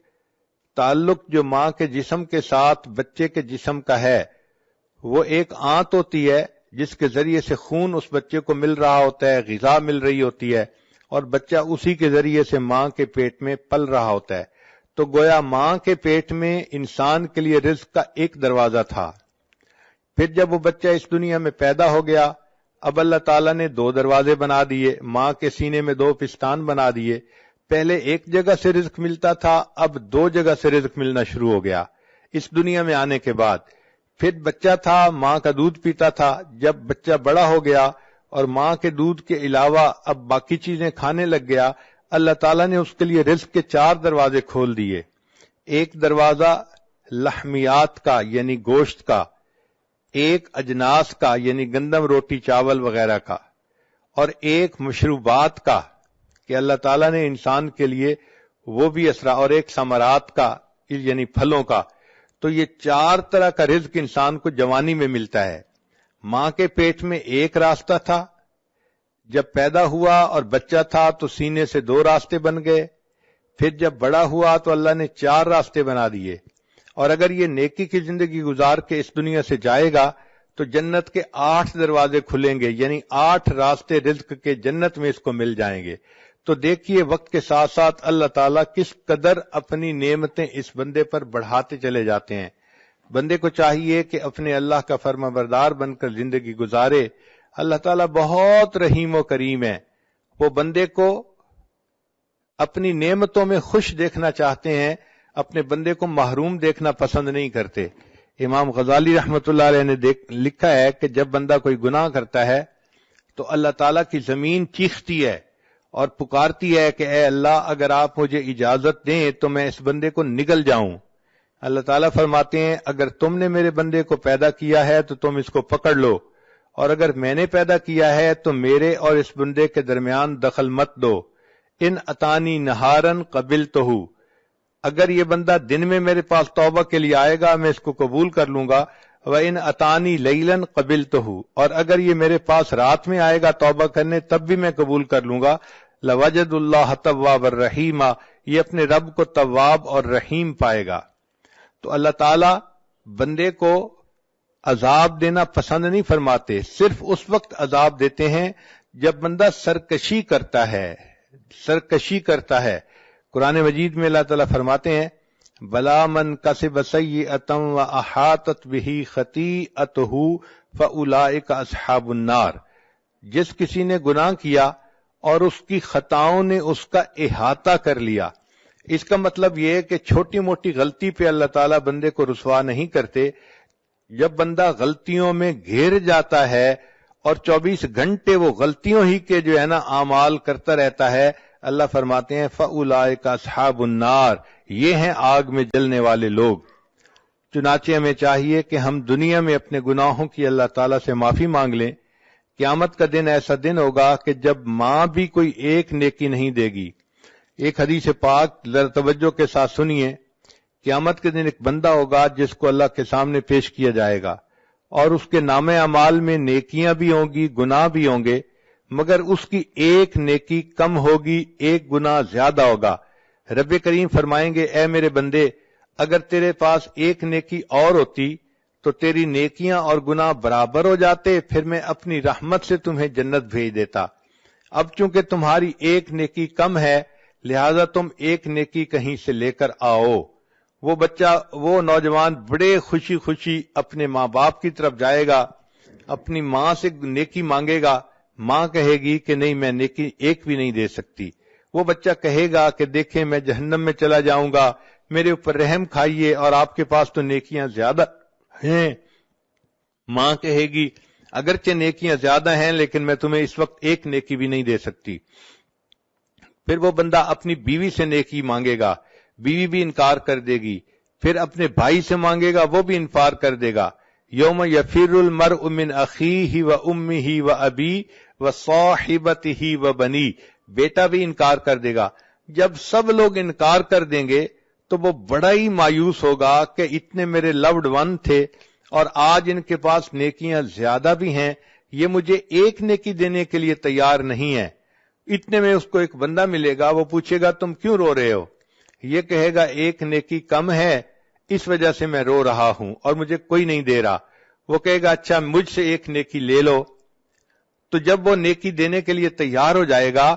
تعلق جو ماں کے جسم کے ساتھ بچے کے جسم کا ہے، وہ ایک آنت ہوتی ہے جس کے ذریعے سے خون اس بچے کو مل رہا ہوتا ہے، غذا مل رہی ہوتی ہے، اور بچہ اسی کے ذریعے سے ماں کے پیٹ میں پل رہا ہوتا ہے۔ تو گویا ماں کے پیٹ میں انسان کے لیے رزق کا ایک دروازہ تھا، پھر جب وہ بچہ اس دنیا میں پیدا ہو گیا، اب اللہ تعالیٰ نے دو دروازے بنا دیے، ماں کے سینے میں دو پستان بنا دیے۔ پہلے ایک جگہ سے رزق ملتا تھا، اب دو جگہ سے رزق ملنا شروع ہو گیا اس دنیا میں آنے کے بعد۔ پھر بچہ تھا، ماں کا دودھ پیتا تھا، جب بچہ بڑا ہو گیا اور ماں کے دودھ کے علاوہ اب باقی چیزیں کھانے لگ گیا، اللہ تعالیٰ نے اس کے لیے رزق کے چار دروازے کھول دیے۔ ایک دروازہ لحمیات کا یعنی گوشت کا، ایک اجناس کا یعنی گندم روٹی چاول وغیرہ کا، اور ایک مشروبات کا کہ اللہ تعالیٰ نے انسان کے لیے وہ بھی اسرا، اور ایک ثمرات کا یعنی پھلوں کا۔ تو یہ چار طرح کا رزق انسان کو جوانی میں ملتا ہے۔ ماں کے پیٹ میں ایک راستہ تھا، جب پیدا ہوا اور بچہ تھا تو سینے سے دو راستے بن گئے، پھر جب بڑا ہوا تو اللہ نے چار راستے بنا دیے۔ اور اگر یہ نیکی کی زندگی گزار کے اس دنیا سے جائے گا تو جنت کے 8 دروازے کھلیں گے، یعنی 8 راستے رزق کے جنت میں اس کو مل جائیں گے۔ تو دیکھیے وقت کے ساتھ ساتھ اللہ تعالیٰ کس قدر اپنی نعمتیں اس بندے پر بڑھاتے چلے جاتے ہیں۔ بندے کو چاہیے کہ اپنے اللہ کا فرما بردار بن کر زندگی گزارے۔ اللہ تعالیٰ بہت رحیم و کریم ہے، وہ بندے کو اپنی نعمتوں میں خوش دیکھنا چاہتے ہیں، اپنے بندے کو محروم دیکھنا پسند نہیں کرتے۔ امام غزالی رحمۃ اللہ علیہ نے لکھا ہے کہ جب بندہ کوئی گناہ کرتا ہے تو اللہ تعالیٰ کی زمین چیختی ہے اور پکارتی ہے کہ اے اللہ اگر آپ مجھے اجازت دیں تو میں اس بندے کو نگل جاؤں۔ اللہ تعالیٰ فرماتے ہیں اگر تم نے میرے بندے کو پیدا کیا ہے تو تم اس کو پکڑ لو، اور اگر میں نے پیدا کیا ہے تو میرے اور اس بندے کے درمیان دخل مت دو۔ ان اتانی نہارن قبلتہ، اگر یہ بندہ دن میں میرے پاس توبہ کے لیے آئے گا میں اس کو قبول کر لوں گا، وَإِنْ أَتَانِي لَيْلًا قَبِلْتُهُ، اور اگر یہ میرے پاس رات میں آئے گا توبہ کرنے تب بھی میں قبول کر لوں گا۔ لَوَجَدُ اللَّهَ تَوَّابًا رَحِيمًا، یہ اپنے رب کو تواب اور رحیم پائے گا۔ تو اللہ تعالیٰ بندے کو عذاب دینا پسند نہیں فرماتے، صرف اس وقت عذاب دیتے ہیں جب بندہ سرکشی کرتا ہے۔ قرآن مجید میں اللہ تعالیٰ فرماتے ہیں بلا من کسب سیئۃ واحاطت بہ خطیئتہ فاولئک اصحاب النار، جس کسی نے گناہ کیا اور اس کی خطاؤں نے اس کا احاطہ کر لیا۔ اس کا مطلب یہ ہے کہ چھوٹی موٹی غلطی پہ اللہ تعالیٰ بندے کو رسوا نہیں کرتے، جب بندہ غلطیوں میں گھیر جاتا ہے اور 24 گھنٹے وہ غلطیوں ہی کے جو ہے نا اعمال کرتا رہتا ہے، اللہ فرماتے ہیں فَأُولَئِكَ أَصْحَابُ النَّارِ، یہ ہیں آگ میں جلنے والے لوگ۔ چنانچہ ہمیں چاہیے کہ ہم دنیا میں اپنے گناہوں کی اللہ تعالیٰ سے معافی مانگ لیں. قیامت کا دن ایسا دن ہوگا کہ جب ماں بھی کوئی ایک نیکی نہیں دے گی. ایک حدیث پاک ذرا توجہ کے ساتھ سنیے. قیامت کے دن ایک بندہ ہوگا جس کو اللہ کے سامنے پیش کیا جائے گا اور اس کے نام اعمال میں نیکیاں بھی ہوں گی، گناہ بھی ہوں گے، مگر اس کی ایک نیکی کم ہوگی، ایک گناہ زیادہ ہوگا. رب کریم فرمائیں گے اے میرے بندے، اگر تیرے پاس ایک نیکی اور ہوتی تو تیری نیکیاں اور گناہ برابر ہو جاتے، پھر میں اپنی رحمت سے تمہیں جنت بھیج دیتا. اب چونکہ تمہاری ایک نیکی کم ہے لہذا تم ایک نیکی کہیں سے لے کر آؤ. وہ نوجوان بڑے خوشی خوشی اپنے ماں باپ کی طرف جائے گا، اپنی ماں سے نیکی مانگے گا. ماں کہے گی کہ نہیں، میں نیکی ایک بھی نہیں دے سکتی. وہ بچہ کہے گا کہ دیکھیں میں جہنم میں چلا جاؤں گا، میرے اوپر رحم کھائیے، اور آپ کے پاس تو نیکیاں زیادہ ہیں. ماں کہے گی اگرچہ نیکیاں زیادہ ہیں لیکن میں تمہیں اس وقت ایک نیکی بھی نہیں دے سکتی. پھر وہ بندہ اپنی بیوی سے نیکی مانگے گا، بیوی بھی انکار کر دے گی. پھر اپنے بھائی سے مانگے گا، وہ بھی انکار کر دے گا. یوم یفر المرء من اخیہ و امہ و ابی و صاحبتہ و بنی، بیٹا بھی انکار کر دے گا. جب سب لوگ انکار کر دیں گے تو وہ بڑا ہی مایوس ہوگا کہ اتنے میرے لوڈ ون تھے اور آج ان کے پاس نیکیاں زیادہ بھی ہیں، یہ مجھے ایک نیکی دینے کے لیے تیار نہیں ہے. اتنے میں اس کو ایک بندہ ملے گا، وہ پوچھے گا تم کیوں رو رہے ہو؟ یہ کہے گا ایک نیکی کم ہے اس وجہ سے میں رو رہا ہوں اور مجھے کوئی نہیں دے رہا. وہ کہے گا اچھا مجھ سے ایک نیکی لے لو. تو جب وہ نیکی دینے کے لیے تیار ہو جائے گا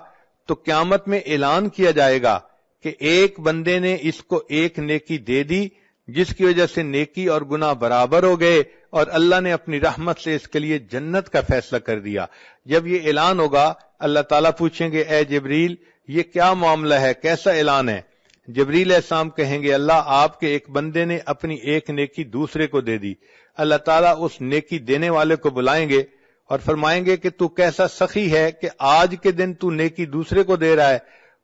تو قیامت میں اعلان کیا جائے گا کہ ایک بندے نے اس کو ایک نیکی دے دی جس کی وجہ سے نیکی اور گناہ برابر ہو گئے اور اللہ نے اپنی رحمت سے اس کے لیے جنت کا فیصلہ کر دیا. جب یہ اعلان ہوگا اللہ تعالیٰ پوچھیں گے اے جبریل یہ کیا معاملہ ہے، کیسا اعلان ہے؟ جبریل علیہ السلام کہیں گے اللہ آپ کے ایک بندے نے اپنی ایک نیکی دوسرے کو دے دی. اللہ تعالیٰ اس نیکی دینے والے کو بلائیں گے اور فرمائیں گے کہ تو کیسا سخی ہے کہ آج کے دن تو نیکی دوسرے کو دے رہا ہے.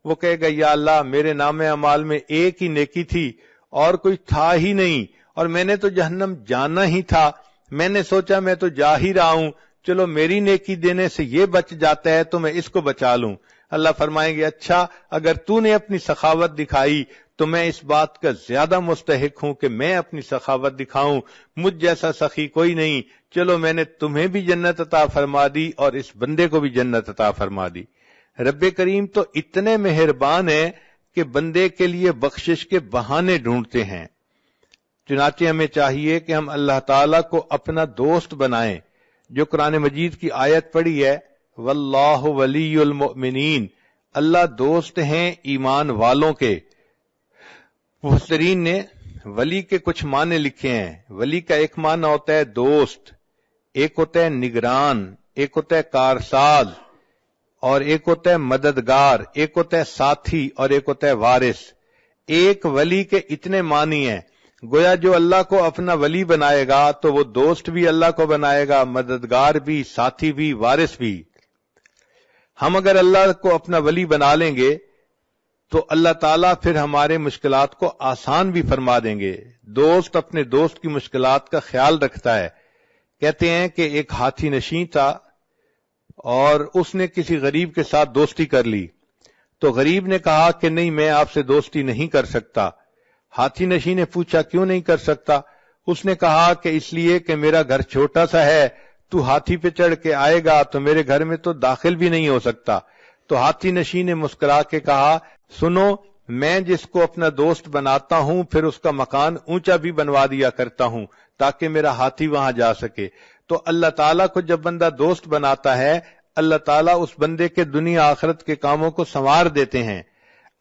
وہ کہے گا یا اللہ میرے نام اعمال میں ایک ہی نیکی تھی اور کوئی تھا ہی نہیں، اور میں نے تو جہنم جانا ہی تھا، میں نے سوچا میں تو جا ہی رہا ہوں، چلو میری نیکی دینے سے یہ بچ جاتا ہے تو میں اس کو بچا لوں. اللہ فرمائیں گے اچھا اگر تو نے اپنی سخاوت دکھائی تو میں اس بات کا زیادہ مستحق ہوں کہ میں اپنی سخاوت دکھاؤں، مجھ جیسا سخی کوئی نہیں، چلو میں نے تمہیں بھی جنت عطا فرما دی اور اس بندے کو بھی جنت عطا فرما دی. رب کریم تو اتنے مہربان ہیں کہ بندے کے لیے بخشش کے بہانے ڈھونڈتے ہیں. چنانچہ ہمیں چاہیے کہ ہم اللہ تعالیٰ کو اپنا دوست بنائیں. جو قرآن مجید کی آیت پڑھی ہے واللہ ولی المؤمنین، اللہ دوست ہیں ایمان والوں کے. مفسرین نے ولی کے کچھ معنی لکھے ہیں. ولی کا ایک معنی ہوتا ہے دوست، ایک ہوتا ہے نگران، ایک ہوتا ہے کارساز، اور ایک ہوتا ہے مددگار، ایک ہوتا ہے ساتھی اور ایک ہوتا ہے وارث. ایک ولی کے اتنے معنی ہیں. گویا جو اللہ کو اپنا ولی بنائے گا تو وہ دوست بھی اللہ کو بنائے گا، مددگار بھی، ساتھی بھی، وارث بھی. ہم اگر اللہ کو اپنا ولی بنا لیں گے تو اللہ تعالیٰ پھر ہمارے مشکلات کو آسان بھی فرما دیں گے. دوست اپنے دوست کی مشکلات کا خیال رکھتا ہے. کہتے ہیں کہ ایک ہاتھی نشین تھا اور اس نے کسی غریب کے ساتھ دوستی کر لی تو غریب نے کہا کہ نہیں میں آپ سے دوستی نہیں کر سکتا. ہاتھی نشین نے پوچھا کیوں نہیں کر سکتا؟ اس نے کہا کہ اس لیے کہ میرا گھر چھوٹا سا ہے، تو ہاتھی پہ چڑھ کے آئے گا تو میرے گھر میں تو داخل بھی نہیں ہو سکتا. تو ہاتھی نشین نے مسکرا کے کہا سنو میں جس کو اپنا دوست بناتا ہوں پھر اس کا مکان اونچا بھی بنوا دیا کرتا ہوں تاکہ میرا ہاتھی وہاں جا سکے. تو اللہ تعالیٰ کو جب بندہ دوست بناتا ہے اللہ تعالیٰ اس بندے کے دنیا آخرت کے کاموں کو سنوار دیتے ہیں.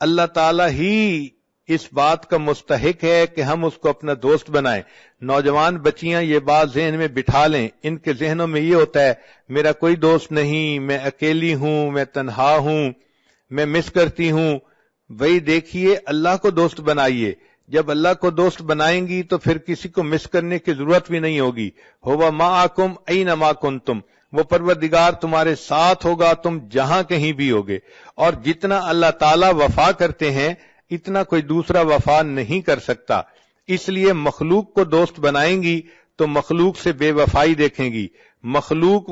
اللہ تعالیٰ ہی اس بات کا مستحق ہے کہ ہم اس کو اپنا دوست بنائیں. نوجوان بچیاں یہ بات ذہن میں بٹھا لیں. ان کے ذہنوں میں یہ ہوتا ہے میرا کوئی دوست نہیں، میں اکیلی ہوں، میں تنہا ہوں، میں مس کرتی ہوں. وہی دیکھیے اللہ کو دوست بنائیے. جب اللہ کو دوست بنائیں گی تو پھر کسی کو مس کرنے کی ضرورت بھی نہیں ہوگی. ہوا معکم اینما کنتم، وہ پروردگار تمہارے ساتھ ہوگا تم جہاں کہیں بھی ہوگے. اور جتنا اللہ تعالیٰ وفا کرتے ہیں اتنا کوئی دوسرا وفا نہیں کر سکتا. اس لیے مخلوق کو دوست بنائیں گی تو مخلوق سے بے وفائی دیکھیں گی. مخلوق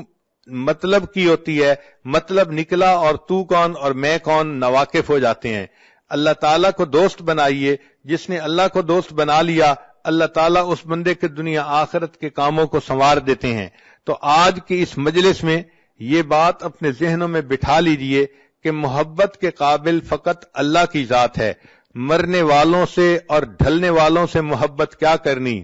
مطلب کی ہوتی ہے، مطلب نکلا اور تو کون اور میں کون ناواقف ہو جاتے ہیں. اللہ تعالیٰ کو دوست بنائیے. جس نے اللہ کو دوست بنا لیا اللہ تعالیٰ اس بندے کے دنیا آخرت کے کاموں کو سنوار دیتے ہیں. تو آج کی اس مجلس میں یہ بات اپنے ذہنوں میں بٹھا لیجئے کہ محبت کے قابل فقط اللہ کی ذات ہے. مرنے والوں سے اور ڈھلنے والوں سے محبت کیا کرنی.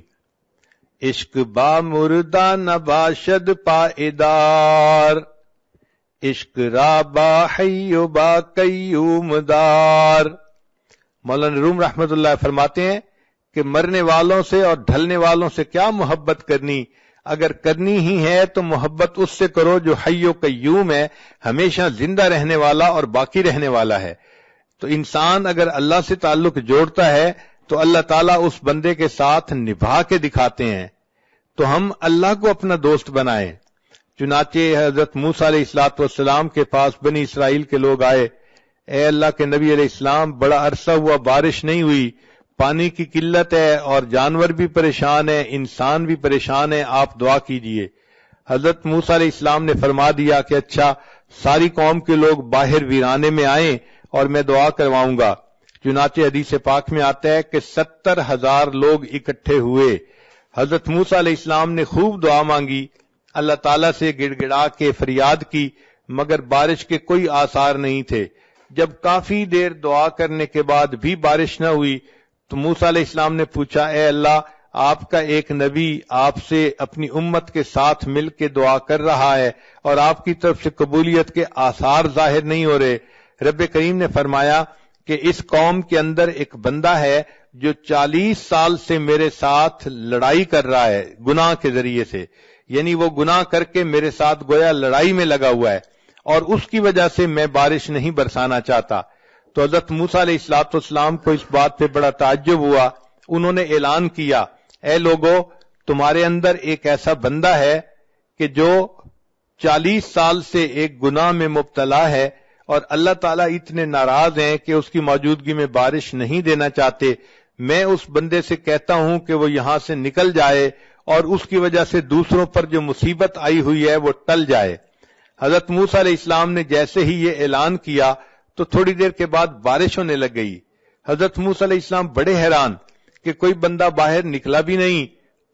عشق با مردہ نباشد پائیدار، عشق را با حی و با قیوم دار. مولانا روم رحمت اللہ فرماتے ہیں کہ مرنے والوں سے اور ڈھلنے والوں سے کیا محبت کرنی. اگر کرنی ہی ہے تو محبت اس سے کرو جو حی و قیوم ہے، ہمیشہ زندہ رہنے والا اور باقی رہنے والا ہے. تو انسان اگر اللہ سے تعلق جوڑتا ہے تو اللہ تعالیٰ اس بندے کے ساتھ نبھا کے دکھاتے ہیں. تو ہم اللہ کو اپنا دوست بنائیں. چنانچہ حضرت موسیٰ علیہ السلام کے پاس بنی اسرائیل کے لوگ آئے. اے اللہ کے نبی علیہ السلام، بڑا عرصہ ہوا بارش نہیں ہوئی، پانی کی قلت ہے اور جانور بھی پریشان ہیں، انسان بھی پریشان ہے، آپ دعا کیجئے. حضرت موسیٰ علیہ السلام نے فرما دیا کہ اچھا، ساری قوم کے لوگ باہر ویرانے میں آئیں اور میں دعا کرواؤں گا. چنانچہ حدیث پاک میں آتا ہے کہ 70,000 لوگ اکٹھے ہوئے. حضرت موسیٰ علیہ السلام نے خوب دعا مانگی، اللہ تعالیٰ سے گڑ گڑا کے فریاد کی، مگر بارش کے کوئی آثار نہیں تھے. جب کافی دیر دعا کرنے کے بعد بھی بارش نہ ہوئی تو موسیٰ علیہ السلام نے پوچھا، اے اللہ، آپ کا ایک نبی آپ سے اپنی امت کے ساتھ مل کے دعا کر رہا ہے اور آپ کی طرف سے قبولیت کے آثار ظاہر نہیں ہو رہے. رب کریم نے فرمایا کہ اس قوم کے اندر ایک بندہ ہے جو 40 سال سے میرے ساتھ لڑائی کر رہا ہے گناہ کے ذریعے سے، یعنی وہ گناہ کر کے میرے ساتھ گویا لڑائی میں لگا ہوا ہے اور اس کی وجہ سے میں بارش نہیں برسانا چاہتا. تو حضرت موسیٰ علیہ السلام کو اس بات پہ بڑا تعجب ہوا. انہوں نے اعلان کیا، اے لوگو، تمہارے اندر ایک ایسا بندہ ہے کہ جو 40 سال سے ایک گناہ میں مبتلا ہے اور اللہ تعالیٰ اتنے ناراض ہیں کہ اس کی موجودگی میں بارش نہیں دینا چاہتے. میں اس بندے سے کہتا ہوں کہ وہ یہاں سے نکل جائے اور اس کی وجہ سے دوسروں پر جو مصیبت آئی ہوئی ہے وہ ٹل جائے. حضرت موسیٰ علیہ السلام نے جیسے ہی یہ اعلان کیا تو تھوڑی دیر کے بعد بارش ہونے لگ گئی. حضرت موسیٰ علیہ السلام بڑے حیران کہ کوئی بندہ باہر نکلا بھی نہیں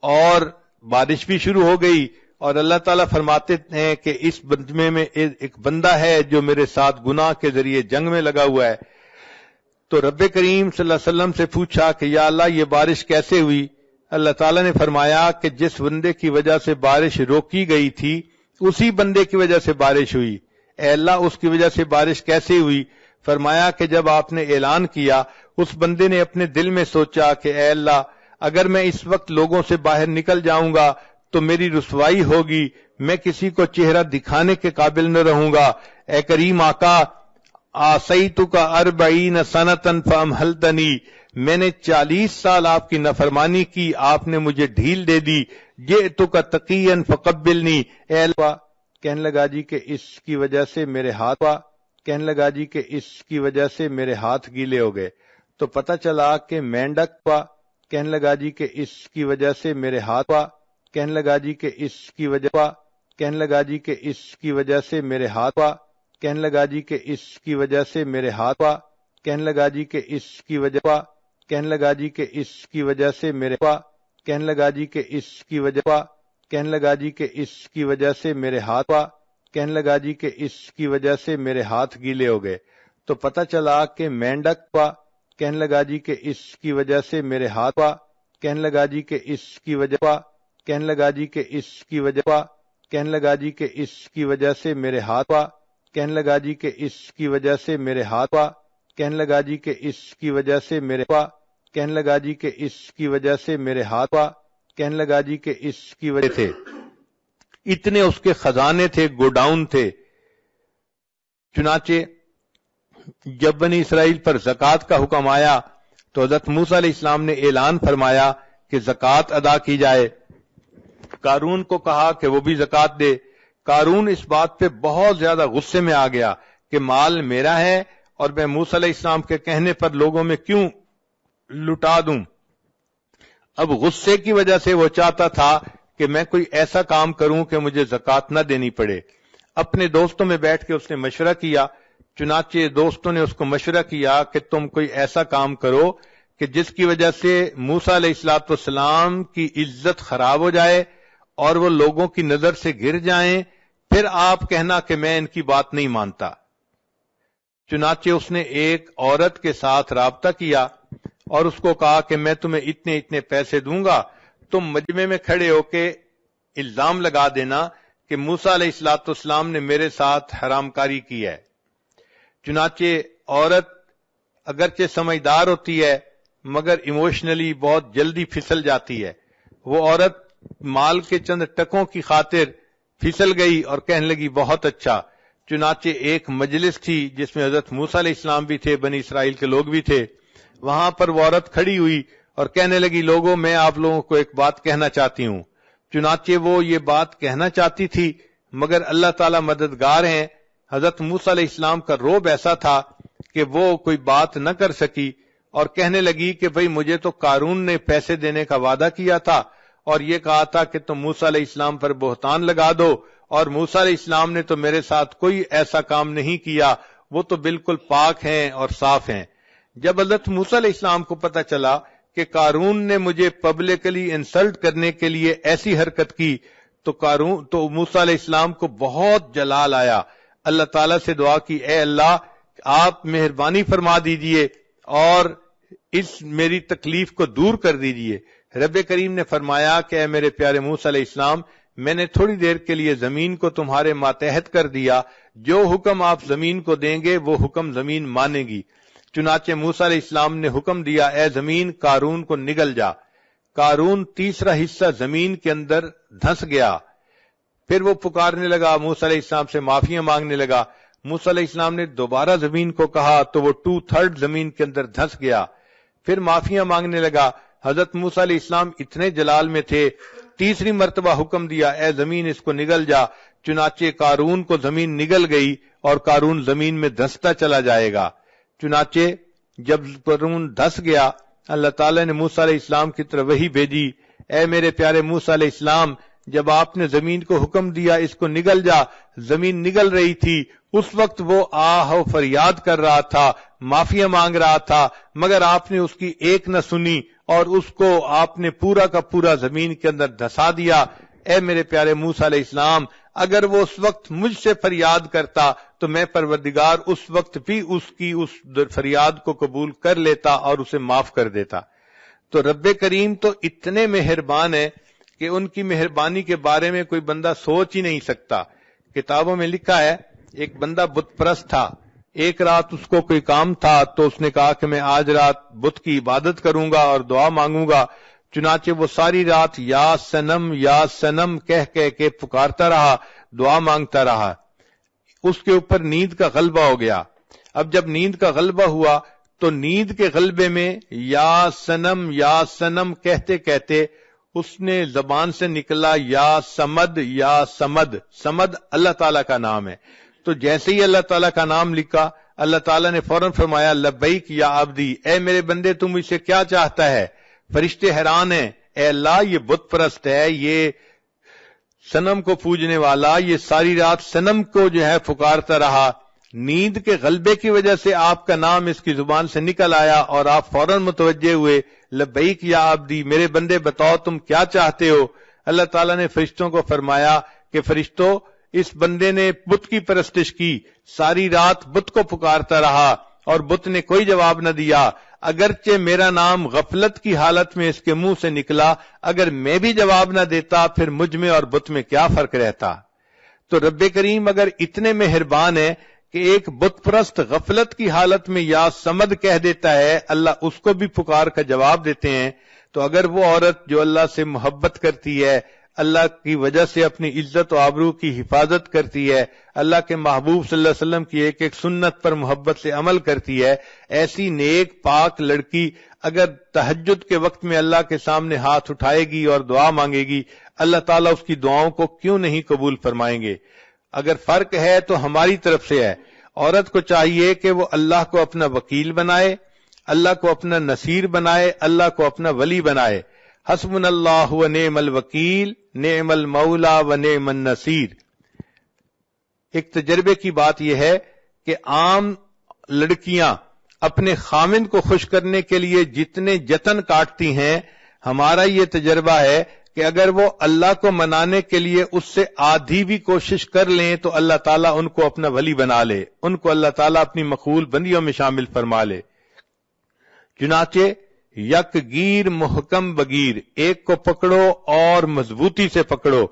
اور بارش بھی شروع ہو گئی، اور اللہ تعالیٰ فرماتے ہیں کہ اس بندے میں ایک بندہ ہے جو میرے ساتھ گناہ کے ذریعے جنگ میں لگا ہوا ہے. تو رب کریم صلی اللہ علیہ وسلم سے پوچھا کہ یا اللہ، یہ بارش کیسے ہوئی؟ اللہ تعالیٰ نے فرمایا کہ جس بندے کی وجہ سے بارش روکی گئی تھی اسی بندے کی وجہ سے بارش ہوئی. اے اللہ، اس کی وجہ سے بارش کیسے ہوئی؟ فرمایا کہ جب آپ نے اعلان کیا اس بندے نے اپنے دل میں سوچا کہ اے اللہ، اگر میں اس وقت لوگوں سے باہر نکل جاؤں گا تو میری رسوائی ہوگی، میں کسی کو چہرہ دکھانے کے قابل نہ رہوں گا. اے کریم آقا، آسیتک 40 سنۃ فامہلتنی، میں نے 40 سال آپ کی نافرمانی کی، آپ نے مجھے ڈھیل دے دی. جئتک تقیا فقبلنی، اے اللہ، کہنے لگا جی کہ اس کی وجہ سے میرے ہاتھ میرے ہاتھ گیلے ہو گئے. تو پتہ چلا کہ مینڈک کہنے لگا جی کہ اس کی وجہ سے میرے ہاتھ کہنے لگا جی کہ اس کی وجہ کہنے لگا جی کہ اس کی وجہ سے میرے ہاتھ کہنے لگا جی کہ اس کی وجہ سے میرے ہاتھ کہنے لگا جی کہ اس کی وجہ کہنے لگا جی کہ اس کی وجہ سے میرے کہنے لگا جی کہ اس کی وجہ کہنے لگا جی کہ اس کی وجہ سے میرے ہاتھ کہنے لگا جی کہ اس کی وجہ سے میرے ہاتھ گیلے ہو گئے. تو پتہ چلا کہ مینڈک کہنے لگا جی کہ اس کی وجہ سے میرے ہاتھ کہنے لگا جی کہ اس کی وجہ کہنے لگا جی کہ اس کی وجہ کہنے لگا جی کہ اس کی وجہ سے میرے ہاتھ کہنے لگا جی کہ اس کی وجہ سے میرے ہاتھ کہنے لگا جی کہ اس کی وجہ سے میرے کہنے لگا جی کہ اس کی وجہ سے میرے ہاتھ کہنے لگا جی کہ اس کی وجہ تھے. اتنے اس کے خزانے تھے، گوڈاؤن تھے. چنانچہ جب بنی اسرائیل پر زکوٰۃ کا حکم آیا تو حضرت موسیٰ علیہ السلام نے اعلان فرمایا کہ زکوٰۃ ادا کی جائے. قارون کو کہا کہ وہ بھی زکوٰۃ دے. قارون اس بات پہ بہت زیادہ غصے میں آ گیا کہ مال میرا ہے اور میں موسیٰ علیہ السلام کے کہنے پر لوگوں میں کیوں لٹا دوں. اب غصے کی وجہ سے وہ چاہتا تھا کہ میں کوئی ایسا کام کروں کہ مجھے زکوٰۃ نہ دینی پڑے. اپنے دوستوں میں بیٹھ کے اس نے مشورہ کیا. چنانچہ دوستوں نے اس کو مشورہ کیا کہ تم کوئی ایسا کام کرو کہ جس کی وجہ سے موسیٰ علیہ السلام کی عزت خراب ہو جائے اور وہ لوگوں کی نظر سے گر جائیں، پھر آپ کہنا کہ میں ان کی بات نہیں مانتا. چنانچہ اس نے ایک عورت کے ساتھ رابطہ کیا اور اس کو کہا کہ میں تمہیں اتنے اتنے پیسے دوں گا، تم مجمع میں کھڑے ہو کے الزام لگا دینا کہ موسیٰ علیہ السلام نے میرے ساتھ حرام کاری کی ہے. چنانچہ عورت اگرچہ سمجھدار ہوتی ہے مگر ایموشنلی بہت جلدی پھسل جاتی ہے. وہ عورت مال کے چند ٹکوں کی خاطر پھسل گئی اور کہنے لگی بہت اچھا. چنانچہ ایک مجلس تھی جس میں حضرت موسیٰ علیہ السلام بھی تھے، بنی اسرائیل کے لوگ بھی تھے. وہاں پر وہ عورت کھڑی ہوئی اور کہنے لگی لوگوں میں آپ لوگوں کو ایک بات کہنا چاہتی ہوں. چنانچہ وہ یہ بات کہنا چاہتی تھی مگر اللہ تعالی مددگار ہیں. حضرت موسیٰ علیہ السلام کا روب ایسا تھا کہ وہ کوئی بات نہ کر سکی اور کہنے لگی کہ بھئی مجھے تو قارون نے پیسے دینے کا وعدہ کیا تھا اور یہ کہا تھا کہ تم موسیٰ علیہ السلام پر بہتان لگا دو، اور موسیٰ علیہ السلام نے تو میرے ساتھ کوئی ایسا کام نہیں کیا، وہ تو بالکل پاک ہیں اور صاف ہیں. جب حضرت موسیٰ علیہ السلام کو پتہ چلا کہ قارون نے مجھے پبلکلی انسلٹ کرنے کے لیے ایسی حرکت کی تو موسیٰ علیہ السلام کو بہت جلال آیا. اللہ تعالیٰ سے دعا کی اے اللہ آپ مہربانی فرما دیجئے اور اس میری تکلیف کو دور کر دیجئے. رب کریم نے فرمایا کہ اے میرے پیارے موسیٰ علیہ السلام میں نے تھوڑی دیر کے لیے زمین کو تمہارے ماتحت کر دیا، جو حکم آپ زمین کو دیں گے وہ حکم زمین مانے گی. چنانچہ موسیٰ علیہ السلام نے حکم دیا اے زمین قارون کو نگل جا. قارون تیسرا حصہ زمین کے اندر دھنس گیا. پھر وہ پکارنے لگا، موسیٰ علیہ السلام سے معافیاں مانگنے لگا. موسیٰ علیہ السلام نے دوبارہ زمین کو کہا تو وہ 2/3 زمین کے اندر دھنس گیا. پھر معافیاں مانگنے لگا. حضرت موسیٰ علیہ السلام اتنے جلال میں تھے، تیسری مرتبہ حکم دیا اے زمین اس کو نگل جا. چنانچہ قارون کو زمین نگل گئی اور قارون زمین میں دھنستا چلا جائے گا. چنانچہ جب قارون دھس گیا اللہ تعالیٰ نے موسیٰ علیہ السلام کی طرف وحی بھیجی اے میرے پیارے موسیٰ علیہ السلام جب آپ نے زمین کو حکم دیا اس کو نگل جا، زمین نگل رہی تھی، اس وقت وہ آہ و فریاد کر رہا تھا، معافیاں مانگ رہا تھا، مگر آپ نے اس کی ایک نہ سنی اور اس کو آپ نے پورا کا پورا زمین کے اندر دھسا دیا. اے میرے پیارے موسیٰ علیہ السلام اگر وہ اس وقت مجھ سے فریاد کرتا تو میں پروردگار اس وقت بھی اس کی اس فریاد کو قبول کر لیتا اور اسے معاف کر دیتا. تو رب کریم تو اتنے مہربان ہے کہ ان کی مہربانی کے بارے میں کوئی بندہ سوچ ہی نہیں سکتا. کتابوں میں لکھا ہے ایک بندہ بت پرست تھا. ایک رات اس کو کوئی کام تھا تو اس نے کہا کہ میں آج رات بت کی عبادت کروں گا اور دعا مانگوں گا. چنانچہ وہ ساری رات یا سنم کہہ کہہ کے پکارتا رہا، دعا مانگتا رہا. اس کے اوپر نیند کا غلبہ ہو گیا. اب جب نیند کا غلبہ ہوا تو نیند کے غلبے میں یا سنم کہتے کہتے اس نے زبان سے نکلا یا سمد اللہ تعالیٰ کا نام ہے. تو جیسے ہی اللہ تعالیٰ کا نام لکھا اللہ تعالیٰ نے فوراً فرمایا لبیک یا عبدی، اے میرے بندے تم مجھ سے کیا چاہتا ہے؟ فرشتے حیران ہیں، اے اللہ یہ بت پرست ہے، یہ صنم کو پوجنے والا، یہ ساری رات صنم کو جو ہے پکارتا رہا. نیند کے غلبے کی وجہ سے آپ کا نام اس کی زبان سے نکل آیا اور آپ فوراً متوجہ ہوئے لبیک یا عبدی، میرے بندے بتاؤ تم کیا چاہتے ہو؟ اللہ تعالیٰ نے فرشتوں کو فرمایا کہ فرشتوں اس بندے نے بت کی پرستش کی، ساری رات بت کو پکارتا رہا اور بت نے کوئی جواب نہ دیا. اگرچہ میرا نام غفلت کی حالت میں اس کے منہ سے نکلا، اگر میں بھی جواب نہ دیتا پھر مجھ میں اور بت میں کیا فرق رہتا؟ تو رب کریم اگر اتنے مہربان ہے کہ ایک بت پرست غفلت کی حالت میں یا سمد کہہ دیتا ہے، اللہ اس کو بھی پکار کا جواب دیتے ہیں، تو اگر وہ عورت جو اللہ سے محبت کرتی ہے، اللہ کی وجہ سے اپنی عزت و آبرو کی حفاظت کرتی ہے، اللہ کے محبوب صلی اللہ علیہ وسلم کی ایک ایک سنت پر محبت سے عمل کرتی ہے، ایسی نیک پاک لڑکی اگر تہجد کے وقت میں اللہ کے سامنے ہاتھ اٹھائے گی اور دعا مانگے گی، اللہ تعالیٰ اس کی دعاؤں کو کیوں نہیں قبول فرمائیں گے؟ اگر فرق ہے تو ہماری طرف سے ہے. عورت کو چاہیے کہ وہ اللہ کو اپنا وکیل بنائے، اللہ کو اپنا نصیر بنائے، اللہ کو اپنا ولی بنائے. حسبنا اللہ و نعم الوکیل نعم المولا و نعم النصیر۔ ایک تجربے کی بات یہ ہے کہ عام لڑکیاں اپنے خامند کو خوش کرنے کے لیے جتنے جتن کاٹتی ہیں، ہمارا یہ تجربہ ہے کہ اگر وہ اللہ کو منانے کے لیے اس سے آدھی بھی کوشش کر لیں تو اللہ تعالیٰ ان کو اپنا ولی بنا لے، ان کو اللہ تعالیٰ اپنی مقبول بندیوں میں شامل فرما لے۔ چنانچہ یک گیر محکم بگیر، ایک کو پکڑو اور مضبوطی سے پکڑو۔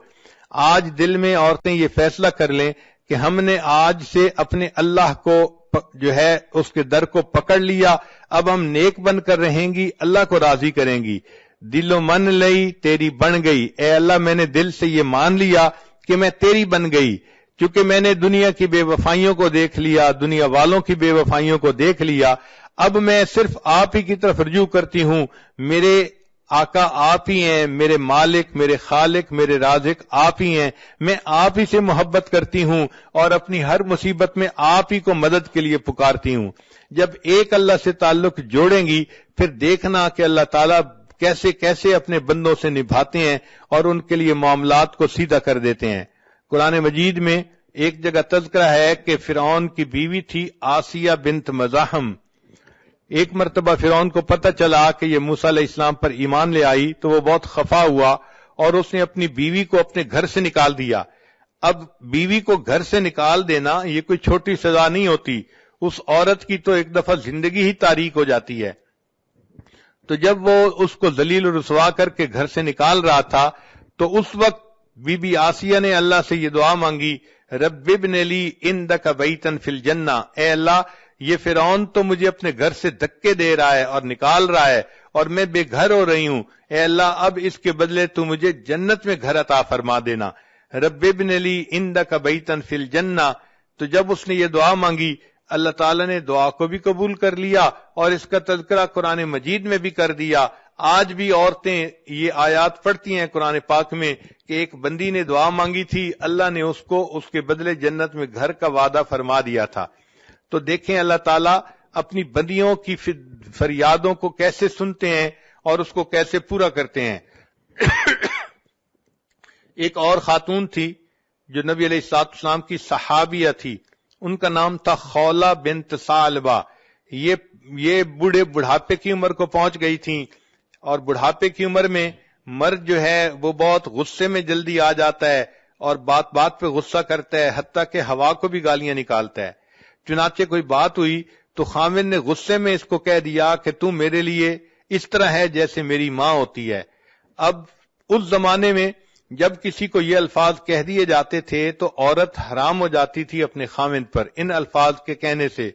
آج دل میں عورتیں یہ فیصلہ کر لیں کہ ہم نے آج سے اپنے اللہ کو جو ہے اس کے در کو پکڑ لیا، اب ہم نیک بن کر رہیں گی، اللہ کو راضی کریں گی۔ دل و من لئی تیری بن گئی، اے اللہ میں نے دل سے یہ مان لیا کہ میں تیری بن گئی، چونکہ میں نے دنیا کی بے وفائیوں کو دیکھ لیا، دنیا والوں کی بے وفائیوں کو دیکھ لیا، اب میں صرف آپ ہی کی طرف رجوع کرتی ہوں۔ میرے آقا آپ ہی ہیں، میرے مالک، میرے خالق، میرے رازق آپ ہی ہیں، میں آپ ہی سے محبت کرتی ہوں اور اپنی ہر مصیبت میں آپ ہی کو مدد کے لیے پکارتی ہوں۔ جب ایک اللہ سے تعلق جوڑیں گی پھر دیکھنا کہ اللہ تعالیٰ کیسے کیسے اپنے بندوں سے نبھاتے ہیں اور ان کے لیے معاملات کو سیدھا کر دیتے ہیں۔ قرآن مجید میں ایک جگہ تذکرہ ہے کہ فرعون کی بیوی تھی آسیہ بنت مزاحم۔ ایک مرتبہ فرعون کو پتہ چلا کہ یہ موسیٰ علیہ السلام پر ایمان لے آئی تو وہ بہت خفا ہوا اور اس نے اپنی بیوی کو اپنے گھر سے نکال دیا۔ اب بیوی کو گھر سے نکال دینا یہ کوئی چھوٹی سزا نہیں ہوتی، اس عورت کی تو ایک دفعہ زندگی ہی تاریک ہو جاتی ہے۔ تو جب وہ اس کو ذلیل و رسوا کر کے گھر سے نکال رہا تھا تو اس وقت بی بی آسیہ نے اللہ سے یہ دعا مانگی، رب ابن لی عندک بیتا فی الجنہ، اے اللہ یہ فرعون تو مجھے اپنے گھر سے دھکے دے رہا ہے اور نکال رہا ہے اور میں بے گھر ہو رہی ہوں، اے اللہ اب اس کے بدلے تو مجھے جنت میں گھر عطا فرما دینا، رب ابن لی عندک بیتا فی الجنہ۔ تو جب اس نے یہ دعا مانگی اللہ تعالیٰ نے دعا کو بھی قبول کر لیا اور اس کا تذکرہ قرآن مجید میں بھی کر دیا۔ آج بھی عورتیں یہ آیات پڑھتی ہیں قرآن پاک میں کہ ایک بندی نے دعا مانگی تھی، اللہ نے اس کو اس کے بدلے جنت میں گھر کا وعدہ فرما دیا تھا۔ تو دیکھیں اللہ تعالیٰ اپنی بندیوں کی فریادوں کو کیسے سنتے ہیں اور اس کو کیسے پورا کرتے ہیں۔ ایک اور خاتون تھی جو نبی علیہ السلام کی صحابیہ تھی، ان کا نام تھا خولہ بنت ثعلبہ۔ یہ بڑھاپے کی عمر کو پہنچ گئی تھیں اور بڑھاپے کی عمر میں مرد جو ہے وہ بہت غصے میں جلدی آ جاتا ہے اور بات بات پہ غصہ کرتا ہے، حتیٰ کہ ہوا کو بھی گالیاں نکالتا ہے۔ چنانچہ کوئی بات ہوئی تو خامد نے غصے میں اس کو کہہ دیا کہ تم میرے لیے اس طرح ہے جیسے میری ماں ہوتی ہے۔ اب اس زمانے میں جب کسی کو یہ الفاظ کہہ دیے جاتے تھے تو عورت حرام ہو جاتی تھی اپنے خامد پر ان الفاظ کے کہنے سے۔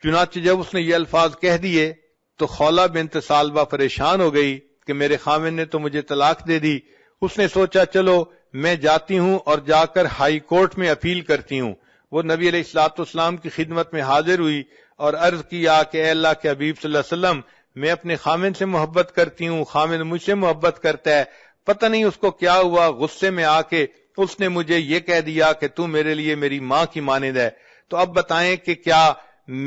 چنانچہ جب اس نے یہ الفاظ کہہ دیے تو خولہ بنت ثعلبہ پریشان ہو گئی کہ میرے خامد نے تو مجھے طلاق دے دی۔ اس نے سوچا چلو میں جاتی ہوں اور جا کر ہائی کورٹ میں اپیل کرتی ہوں۔ وہ نبی علیہ السلام کی خدمت میں حاضر ہوئی اور عرض کیا کہ اے اللہ کے حبیب صلی اللہ علیہ وسلم، میں اپنے خامد سے محبت کرتی ہوں، خامد مجھ سے محبت کرتا ہے، پتہ نہیں اس کو کیا ہوا، غصے میں آ کے اس نے مجھے یہ کہہ دیا کہ تو میرے لیے میری ماں کی مانند ہے، تو اب بتائیں کہ کیا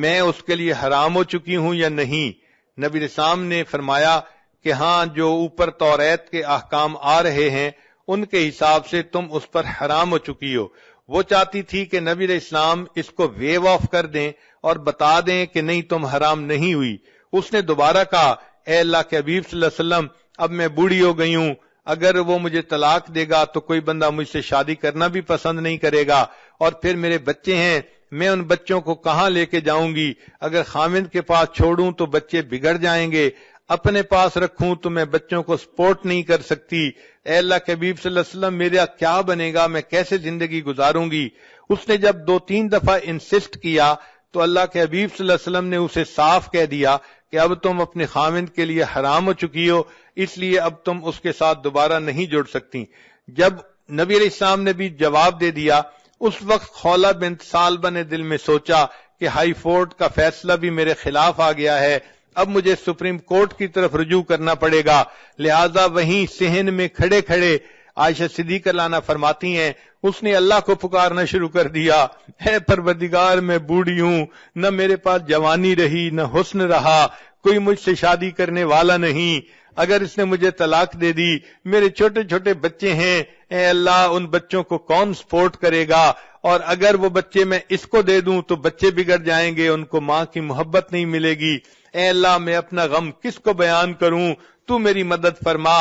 میں اس کے لیے حرام ہو چکی ہوں یا نہیں؟ نبی علیہ السلام نے فرمایا کہ ہاں، جو اوپر توریت کے احکام آ رہے ہیں ان کے حساب سے تم اس پر حرام ہو چکی ہو۔ وہ چاہتی تھی کہ نبی علیہ السلام اس کو ویو آف کر دیں اور بتا دیں کہ نہیں تم حرام نہیں ہوئی۔ اس نے دوبارہ کہا اے اللہ کے حبیب صلی اللہ علیہ وسلم، اب میں بوڑھی ہو گئی ہوں، اگر وہ مجھے طلاق دے گا تو کوئی بندہ مجھ سے شادی کرنا بھی پسند نہیں کرے گا، اور پھر میرے بچے ہیں، میں ان بچوں کو کہاں لے کے جاؤں گی؟ اگر خامد کے پاس چھوڑوں تو بچے بگڑ جائیں گے، اپنے پاس رکھوں تو میں بچوں کو سپورٹ نہیں کر سکتی۔ اے اللہ کے حبیب صلی اللہ علیہ وسلم، میرا کیا بنے گا، میں کیسے زندگی گزاروں گی؟ اس نے جب 2-3 دفعہ انسسٹ کیا تو اللہ کے حبیب صلی اللہ علیہ وسلم نے اسے صاف کہہ دیا کہ اب تم اپنے خامد کے لیے حرام ہو چکی ہو، اس لیے اب تم اس کے ساتھ دوبارہ نہیں جڑ سکتی۔ جب نبی علیہ السلام نے بھی جواب دے دیا، اس وقت خولہ بنت ثعلبہ نے دل میں سوچا کہ ہائی کورٹ کا فیصلہ بھی میرے خلاف آ گیا ہے، اب مجھے سپریم کورٹ کی طرف رجوع کرنا پڑے گا۔ لہذا وہیں صحن میں کھڑے کھڑے عائشہ صدیقہ عنہا فرماتی ہیں اس نے اللہ کو پکارنا شروع کر دیا، اے پروردگار میں بوڑھی ہوں، نہ میرے پاس جوانی رہی نہ حسن رہا، کوئی مجھ سے شادی کرنے والا نہیں، اگر اس نے مجھے طلاق دے دی، میرے چھوٹے چھوٹے بچے ہیں، اے اللہ ان بچوں کو کون سپورٹ کرے گا، اور اگر وہ بچے میں اس کو دے دوں تو بچے بگڑ جائیں گے، ان کو ماں کی محبت نہیں ملے گی، اے اللہ میں اپنا غم کس کو بیان کروں، تو میری مدد فرما۔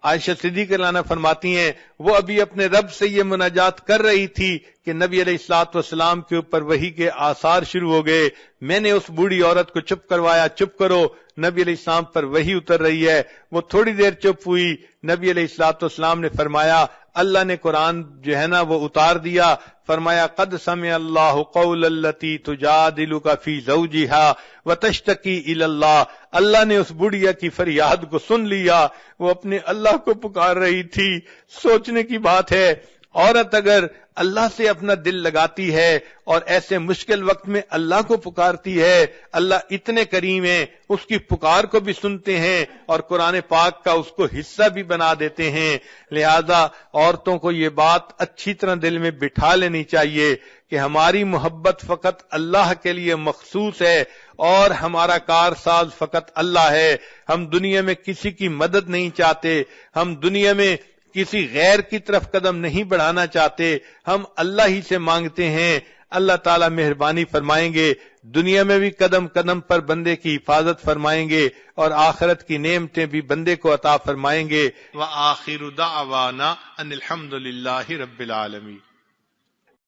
عائشہ صدیقہ رضی اللہ عنہا فرماتی ہیں وہ ابھی اپنے رب سے یہ مناجات کر رہی تھی کہ نبی علیہ الصلوۃ والسلام کے اوپر وحی کے آثار شروع ہو گئے، میں نے اس بوڑھی عورت کو چپ کروایا، چپ کرو، نبی علیہ السلام پر وحی اتر رہی ہے۔ وہ تھوڑی دیر چپ ہوئی، نبی علیہ الصلوۃ والسلام نے فرمایا، اللہ نے قرآن جو ہے نا وہ اتار دیا، فرمایا قد سمع اللہ قول التی تجادلک فی زوجہا وتشتکی الی اللہ، اللہ نے اس بڑھیا کی فریاد کو سن لیا، وہ اپنے اللہ کو پکار رہی تھی۔ سوچنے کی بات ہے، عورت اگر اللہ سے اپنا دل لگاتی ہے اور ایسے مشکل وقت میں اللہ کو پکارتی ہے، اللہ اتنے کریم ہیں، اس کی پکار کو بھی سنتے ہیں اور قرآن پاک کا اس کو حصہ بھی بنا دیتے ہیں۔ لہذا عورتوں کو یہ بات اچھی طرح دل میں بٹھا لینی چاہیے کہ ہماری محبت فقط اللہ کے لیے مخصوص ہے اور ہمارا کارساز فقط اللہ ہے۔ ہم دنیا میں کسی کی مدد نہیں چاہتے، ہم دنیا میں کسی غیر کی طرف قدم نہیں بڑھانا چاہتے، ہم اللہ ہی سے مانگتے ہیں۔ اللہ تعالیٰ مہربانی فرمائیں گے، دنیا میں بھی قدم قدم پر بندے کی حفاظت فرمائیں گے اور آخرت کی نعمتیں بھی بندے کو عطا فرمائیں گے۔ وآخر دعوانا ان الحمد للہ رب العالمین۔